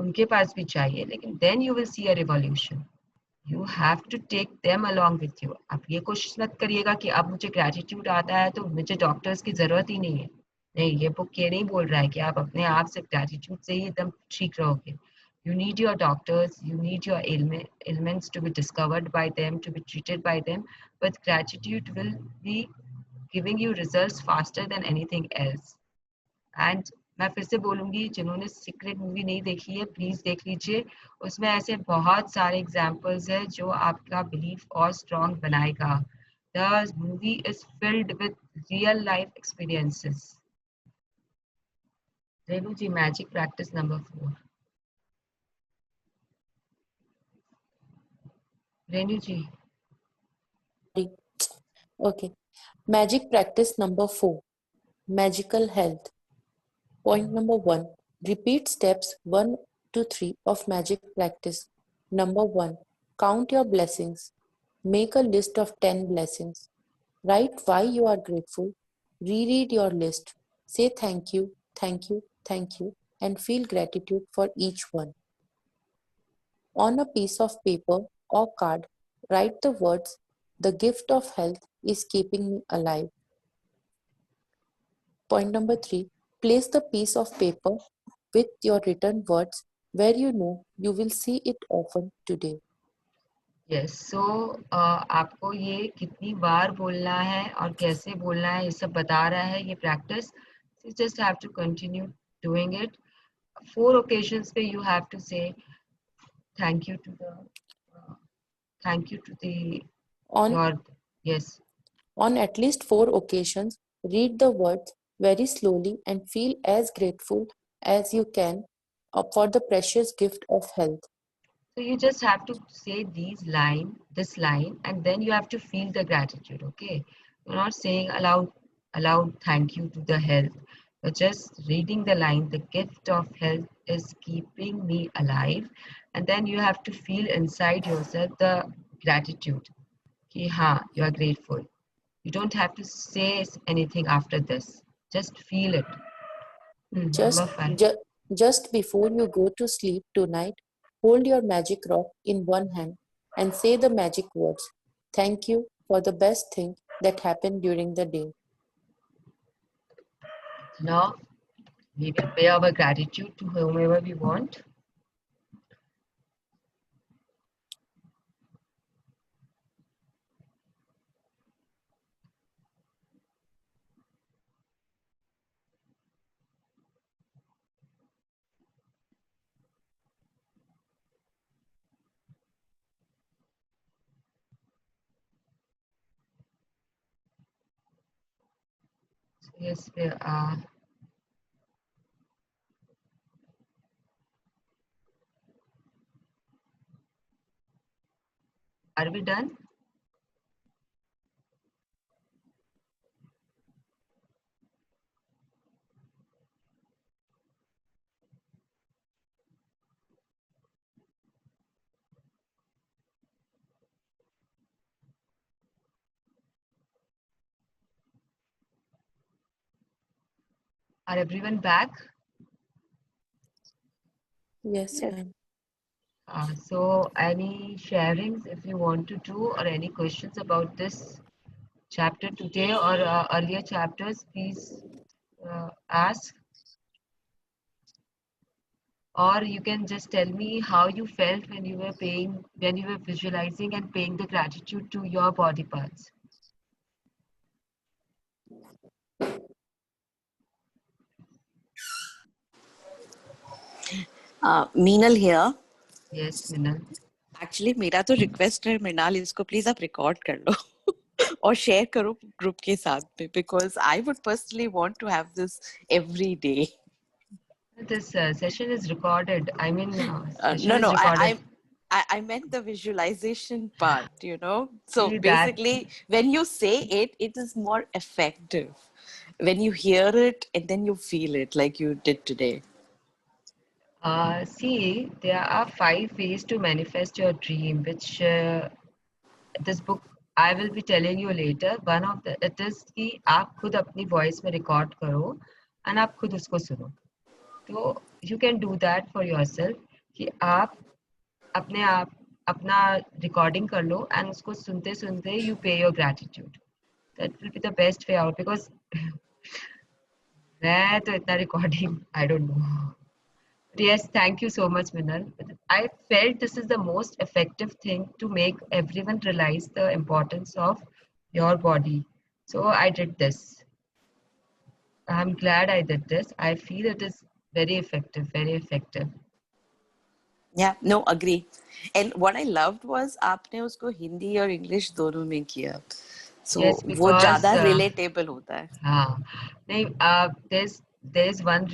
उनके पास भी चाहिए, लेकिन then you will see a revolution. You have to take them along with you. आप ये कोशिश मत करिएगा कि अब मुझे ग्रेटिट्यूड आता है तो मुझे डॉक्टर्स की जरूरत ही नहीं है. नहीं, ये बुक ये नहीं बोल रहा है कि आप अपने आप से ग्रेटिट्यूड से ही एकदम ठीक रहोगे. You need your doctors, you need your ailments to be discovered by them, to be treated by them, but gratitude will be giving you results faster than anything else. And मैं फिर से बोलूंगी, जिन्होंने सीक्रेट मूवी नहीं देखी है प्लीज देख लीजिए. उसमें ऐसे बहुत सारे एग्जाम्पल्स है जो आपका बिलीफ और स्ट्रॉन्ग बनाएगा. The movie is filled with real life experiences. Renu ji, magic practice number 4. Renu ji. Okay. Magic practice number 4. Magical health. Point number 1. Repeat steps 1 to 3 of magic practice. Number 1. Count your blessings. Make a list of 10 blessings. Write why you are grateful. Reread your list. Say thank you, thank you, thank you, and feel gratitude for each one. On a piece of paper or card, write the words, "The gift of health is keeping me alive." Point number 3. Place the piece of paper with your written words where you know you will see it often today. Yes, so आपको ये कितनी बार बोलना है और कैसे बोलना है ये सब बता रहा है ये practice. You just have to continue doing it. 4 occasions पे you have to say thank you to the On, your. Yes. on at least 4 occasions, read the words very slowly and feel as grateful as you can for the precious gift of health. So you just have to say this line, and then you have to feel the gratitude, okay? You're not saying aloud aloud thank you to the health. So just reading the line, the gift of health is keeping me alive. And then you have to feel inside yourself the gratitude. Ki, हाँ, you are grateful. You don't have to say anything after this. Just feel it. Just, Number 5. just before you go to sleep tonight, hold your magic rock in one hand and say the magic words. Thank you for the best thing that happened during the day. Now, we will pay our gratitude to whomever we want. So yes, we are. Are we done? Are everyone back? Yes, Yes. ma'am. So any sharings if you want to do, or any questions about this chapter today or earlier chapters, please ask. Or you can just tell me how you felt when you were visualizing and paying the gratitude to your body parts. Meenal here. Yes, Minal. Actually मेरा तो रिक्वेस्ट है मृणाल, इसको प्लीज आप रिकॉर्ड कर लो और शेयर करो ग्रुप के साथ में, because I would personally want to have this every day. This session is recorded. I mean, session No, is recorded. I meant the visualization part, you know. So See that. basically, when you say it, it is more effective when you hear it and then you feel it like you did today. See, there are 5 ways to manifest your dream, which this book I will be telling you later. One of the it is कि आप खुद अपनी voice में record करो and आप खुद उसको सुनो. तो you can do that for yourself कि आप अपने आप अपना recording कर लो and उसको सुनते सुनते you pay your gratitude. That will be the best way out because मैं तो इतना recording I don't know. Yes, thank you so much, Minal. I felt this is the most effective thing to make everyone realize the importance of your body. So I did this. I'm glad I did this. I feel it is very effective, very effective. Yeah, no, agree. And what I loved was आपने उसको हिंदी और इंग्लिश दोनों में किया. So Yes, वो because ज़्यादा relatable होता है. हाँ, नहीं, there's one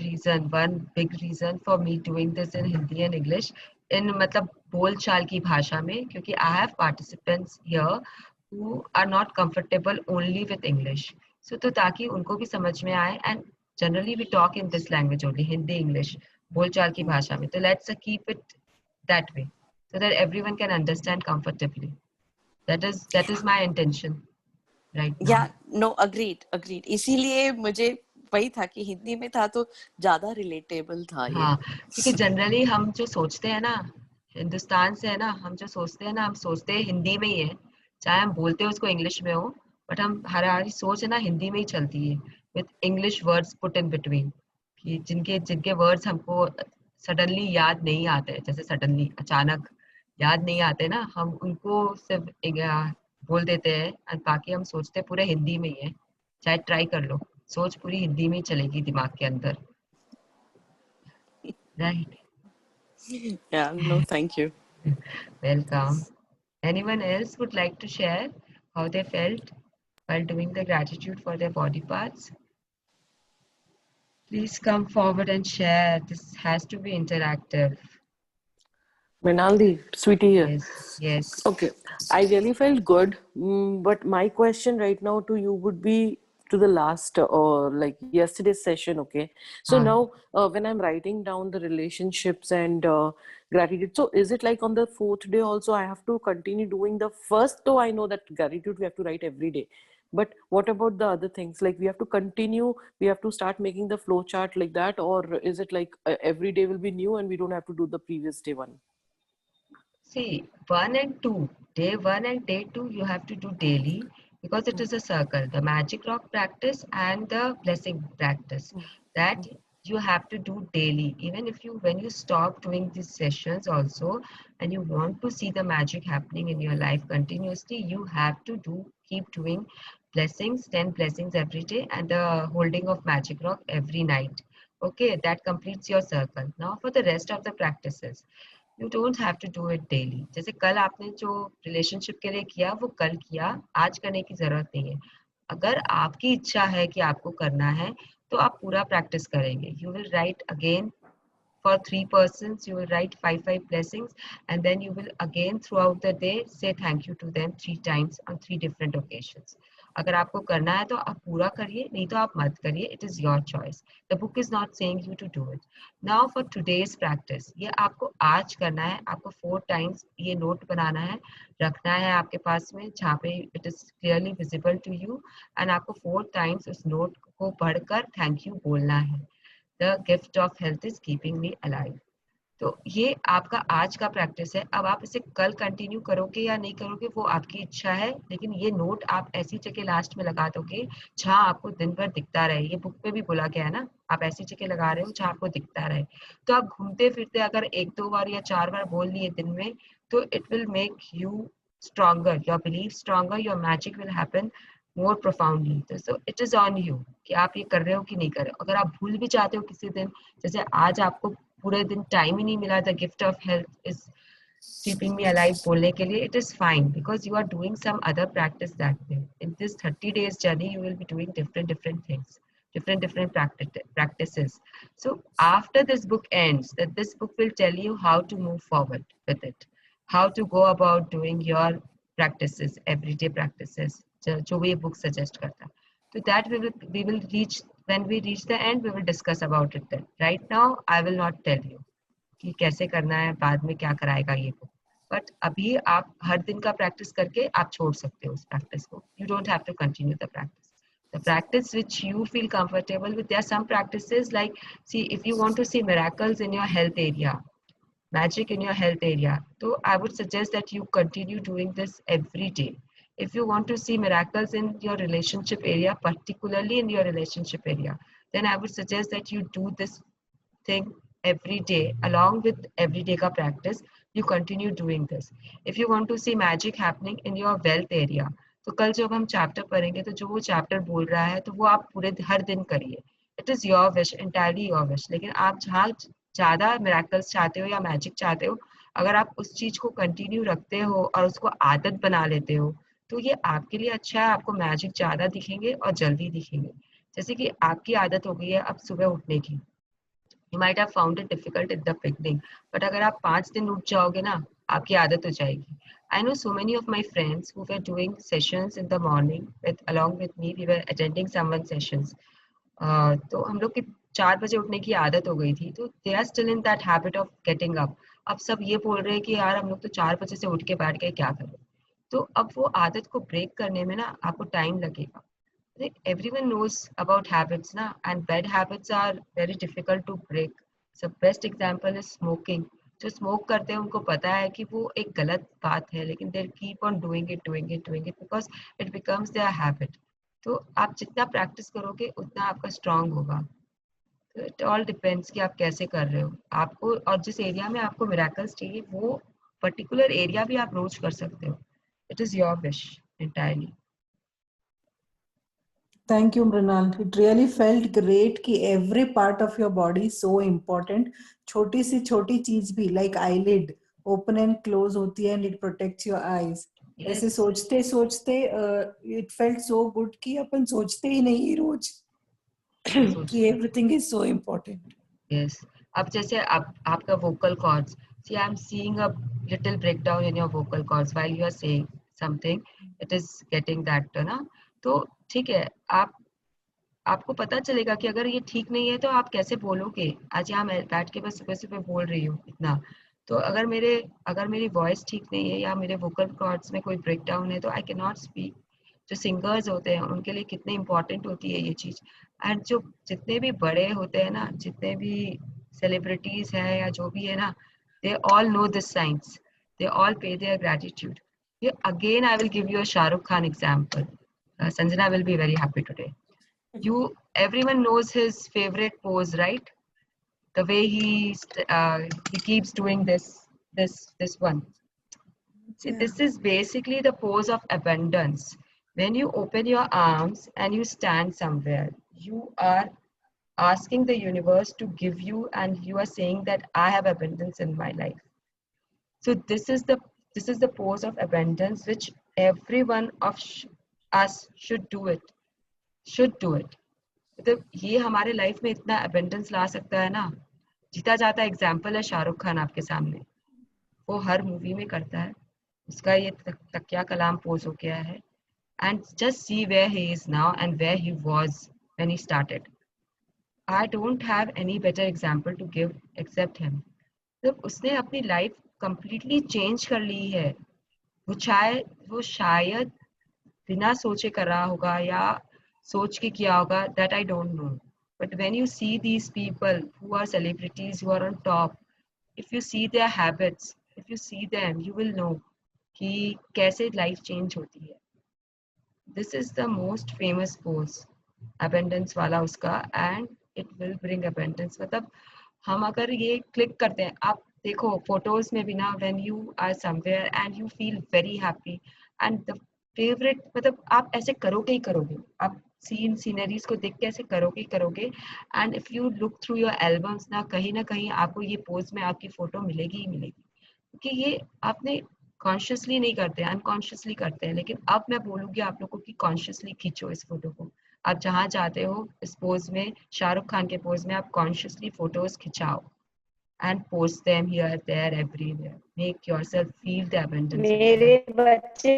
big reason for me doing this in Hindi and English in मतलब बोल चाल की भाषा में, क्योंकि I have participants here who are not comfortable only with English. So तो ताकि उनको भी समझ में आए, and generally we talk in this language only, Hindi, English, बोल चाल की भाषा में. तो let's keep it that way so that everyone can understand comfortably. That is my intention right now. Yeah, no, agreed. इसीलिए मुझे वही था कि हिंदी में था तो ज़्यादा relatable था ये. हाँ, क्योंकि जनरली हम जो सोचते हैं ना, हिंदुस्तान से है ना, हम जो सोचते हैं ना, हम सोचते हैं हिंदी में ही है, चाहे हम बोलते हैं उसको इंग्लिश में हो, बट हम हमारी सोच है ना हिंदी में ही चलती है, with English words put in between, कि जिनके जिनके वर्ड्स हमको सडनली याद नहीं आते, जैसे सडनली अचानक याद नहीं आते ना, हम उनको सिर्फ बोल देते हैं, और बाकी हम सोचते पूरे हिंदी में ही है. चाहे ट्राई कर लो, सोच पूरी हिंदी में ही चलेगी दिमाग के अंदर. Right. Yeah, no, thank you. Welcome. Anyone else would like to share how they felt while doing the gratitude for their body parts? Please come forward and share. This has to be interactive. Mrinaldi, sweetie here. Yes, yes. Okay, I really felt good, but my question right now to you would be to the last or like yesterday's session. Okay, so हाँ. now when I'm writing down the relationships and gratitude, so is it like on the fourth day also I have to continue doing the first? Though I know that gratitude we have to write every day, but what about the other things? Like we have to continue, we have to start making the flow chart like that, or is it like every day will be new and we don't have to do the previous day one? See, 1 and 2, day 1 and day 2, you have to do daily because it is a circle. The magic rock practice and the blessing practice that you have to do daily. Even if you, when you stop doing these sessions also, and you want to see the magic happening in your life continuously, you have to keep doing blessings, 10 blessings every day, and the holding of magic rock every night. Okay, that completes your circle. Now for the rest of the practices. You don't have to do it daily. जैसे कल आपने जो रिलेशनशिप के लिए किया वो कल किया, आज करने की जरूरत नहीं है. अगर आपकी इच्छा है कि आपको करना है तो आप पूरा प्रैक्टिस करेंगे. You will write again for 3 persons, you will write 5 blessings, and then you will again throughout the day say thank you to them 3 times on 3 different occasions. अगर आपको करना है तो आप पूरा करिए, नहीं तो आप मत करिए. It is your choice. The book is not saying you to do it. Now for today's practice, ये आपको आज करना है. आपको 4 times ये नोट बनाना है, रखना है आपके पास में जहाँ पे it is clearly visible to you, and आपको 4 times उस नोट को पढ़कर थैंक यू बोलना है. The gift of health is keeping me alive. तो ये आपका आज का प्रैक्टिस है. अब आप इसे कल कंटिन्यू करोगे या नहीं करोगे वो आपकी इच्छा है, लेकिन ये नोट आप ऐसी जगह लास्ट में लगा दोगे जहाँ आपको दिन भर दिखता रहे. ये बुक में भी बोला गया है ना, आप ऐसी जगह लगा रहे हो जहाँ आपको दिखता रहे. तो आप घूमते फिरते अगर 1-2 बार या 4 बार बोल लिए दिन में, तो it will make you stronger, your belief stronger, your magic will happen more profoundly. So it is on you कि आप ये कर रहे हो कि नहीं कर रहे हो. अगर आप भूल भी जाते हो किसी दिन, जैसे आज आपको पूरे दिन टाइम ही नहीं मिला, the gift of health is keeping me alive बोलने के लिए, it is fine because you are doing some other practice that day. In this 30 days journey, you will be doing different things, different practices. So after this book ends, that this book will tell you how to move forward with it, how to go about doing your practices, everyday practices, जो भी book suggest करता है. So that we will reach, when we reach the end, we will discuss about it then. Right now, I will not tell you कि कैसे करना है, बाद में क्या कराएगा ये बुक. बट अभी आप हर दिन का प्रैक्टिस करके आप छोड़ सकते हो उस प्रैक्टिस को. You don't have to continue the practice. The practice which you feel comfortable with. There are some practices like, see, if you want to see miracles in your health area, magic in your health area, so I would suggest that you continue doing this every day. If you want to see miracles in your relationship area, particularly in your relationship area, then I would suggest that you do this thing every day along with everyday ka practice. You continue doing this. If you want to see magic happening in your wealth area, तो कल जब हम चैप्टर पढ़ेंगे तो जो वो चैप्टर बोल रहा है तो वो आप पूरे हर दिन करिए. It is your wish, entirely your wish. लेकिन आप जहाँ ज्यादा मिरेकल्स चाहते हो या मैजिक चाहते हो, अगर आप उस चीज को कंटिन्यू रखते हो और उसको आदत बना लेते हो, तो ये आपके लिए अच्छा है. आपको मैजिक ज्यादा दिखेंगे और जल्दी दिखेंगे. जैसे कि आपकी आदत हो गई है अब सुबह उठने की. You might have found it difficult at the beginning, but अगर आप 5 दिन उठ जाओगे ना, आपकी आदत हो जाएगी. I know so many of my friends who were doing sessions in the morning along with me. We were attending someone's sessions. तो हम लोग की 4 बजे उठने की आदत हो गई थी. तो they are still in that habit of getting up. अब सब ये बोल रहे हैं कि यार हम लोग तो 4 बजे से उठ के बैठ गए, क्या करें. तो अब वो आदत को ब्रेक करने में ना आपको टाइम लगेगा. Everyone knows about habits na, and bad habits are very difficult to break. So best example is smoking. जो स्मोक करते हैं उनको पता है कि वो एक गलत बात है, लेकिन they keep on doing it because it becomes their habit. तो आप जितना प्रैक्टिस करोगे उतना आपका स्ट्रांग होगा. तो it all depends कि आप कैसे कर रहे हो. आपको और जिस एरिया में आपको मिरेकल्स चाहिए वो पर्टिकुलर एरिया भी आप रोज कर सकते हो. It is your wish entirely. Thank you, Mrinal. It really felt great कि every part of your body is so important. छोटी सी छोटी चीज भी like eyelid open and close होती है and it protects your eyes. ऐसे सोचते सोचते it felt so good कि अपन सोचते ही नहीं रोज कि everything is so important. Yes. अब जैसे आपका vocal cords. See, I'm seeing a little breakdown in your vocal cords while you are saying something. It is getting that, ना. तो ठीक है, आप आपको पता चलेगा कि अगर ये ठीक नहीं है तो आप कैसे बोलोगे। आज यहाँ मैं बैठ के बस सुबह सुबह बोल रही हूँ इतना, तो अगर मेरी वॉइस ठीक नहीं है या मेरे वोकल कॉर्ड्स में कोई ब्रेक डाउन है तो आई कैन नॉट स्पीक। जो सिंगर्स होते हैं उनके लिए कितने इम्पोर्टेंट होती है ये चीज़। एंड जो जितने भी बड़े होते हैं ना, जितने भी सेलिब्रिटीज हैं या जो भी है ना, they all know this science, they all pay their gratitude. Again, I will give you a Shah Rukh Khan example. Sanjana will be very happy today. Everyone knows his favorite pose, right? The way he keeps doing this one. See, Yeah. this is basically the pose of abundance. When you open your arms and you stand somewhere, you are asking the universe to give you, and you are saying that I have abundance in my life. So this is the pose of abundance which every one of us should do it. मतलब ये हमारे लाइफ में इतना abundance ला सकता है ना। जीता जाता एग्जाम्पल है शाहरुख खान आपके सामने। वो हर मूवी में करता है, उसका ये तकिया कलाम पोज हो गया है। And just see where he is now and where he was when he started. I don't have any better example to give except him. तो उसने अपनी लाइफ कंप्लीटली चेंज कर ली है। वो शायद बिना सोचे कर रहा होगा या सोच के किया होगा, that I don't know. But when you see these people who are celebrities, who are on top, if you see their habits, if you see them, you will know कि कैसे लाइफ चेंज होती है। This is the most famous pose, abundance वाला उसका, and it will bring abundance. मतलब हम अगर ये क्लिक करते हैं, आप देखो फोटोज में भी ना, when you are somewhere and you feel very happy and the favourite, मतलब आप ऐसे करोगे ही करोगे, आप सीनरीज को देख के ऐसे करोगे ही करोगे। And if you look through your albums ना कहीं आपको ये पोज में आपकी फोटो मिलेगी ही मिलेगी, क्योंकि ये आपने कॉन्शियसली नहीं करते, अनकॉन्शियसली करते हैं। लेकिन अब मैं बोलूँगी आप लोगों को कि कॉन्शियसली खींचो इस फोटो को। आप जहाँ जाते हो इस पोज में, शाहरुख खान के पोज में, आप कॉन्शियसली फोटोज खिंचाओ and post them here, there, everywhere. Make yourself feel the abundance in your मेरे life. बच्चे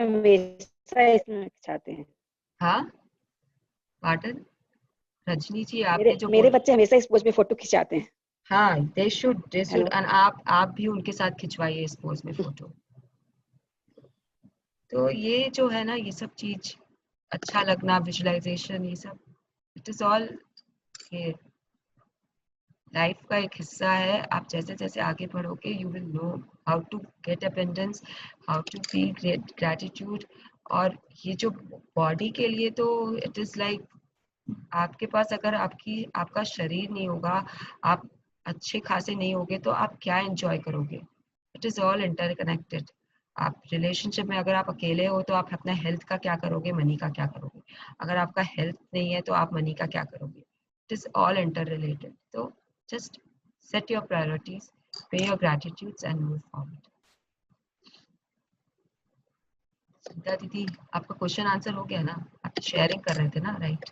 हमेशा इसमें चाहते हैं। हाँ, पार्टन रजनी जी, आपने मेरे जो मेरे बोल, बच्चे हमेशा इस पोज में फोटो खिंचाते हैं। हाँ, they should हेलो and आप भी उनके साथ खिंचवाइए इस पोज में फोटो। तो ये जो है ना, ये सब चीज, अच्छा लगना, विजुअलाइजेशन, ये सब, इट इज ऑल ये लाइफ का एक हिस्सा है। आप जैसे जैसे आगे बढ़ोगे, you will know how to get abundance, how to feel gratitude. और ये जो बॉडी के लिए, तो इट इज लाइक, आपके पास अगर आपका शरीर नहीं होगा, आप अच्छे खासे नहीं होगे, तो आप क्या एंजॉय करोगे। It is all interconnected. आप रिलेशनशिप में अगर आप अकेले हो तो आप अपना हेल्थ का क्या करोगे, मनी का क्या करोगे। अगर आपका हेल्थ नहीं है तो आप मनी का क्या करोगे। It is all inter related. तो just set your priorities, pay your gratitudes and move forward. सुधा दीदी, आपका क्वेश्चन आंसर हो गया ना? आप शेयरिंग कर रहे थे ना, right?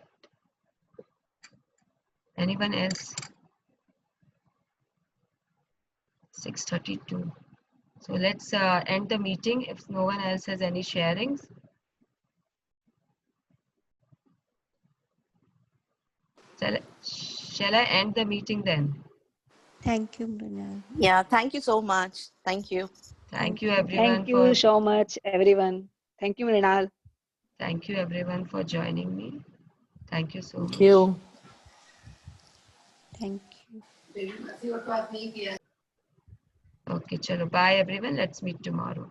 Anyone else? 6:32. So let's end the meeting if no one else has any sharings. Shall I end the meeting then? Thank you, Mrinal. Yeah, thank you so much. Thank you. Thank you everyone thank you so much everyone. थैंक यू Mrinal. Thank you everyone for joining me. Thank you so Thank much. you. Thank you. Okay, chalo, bye everyone. Let's meet tomorrow.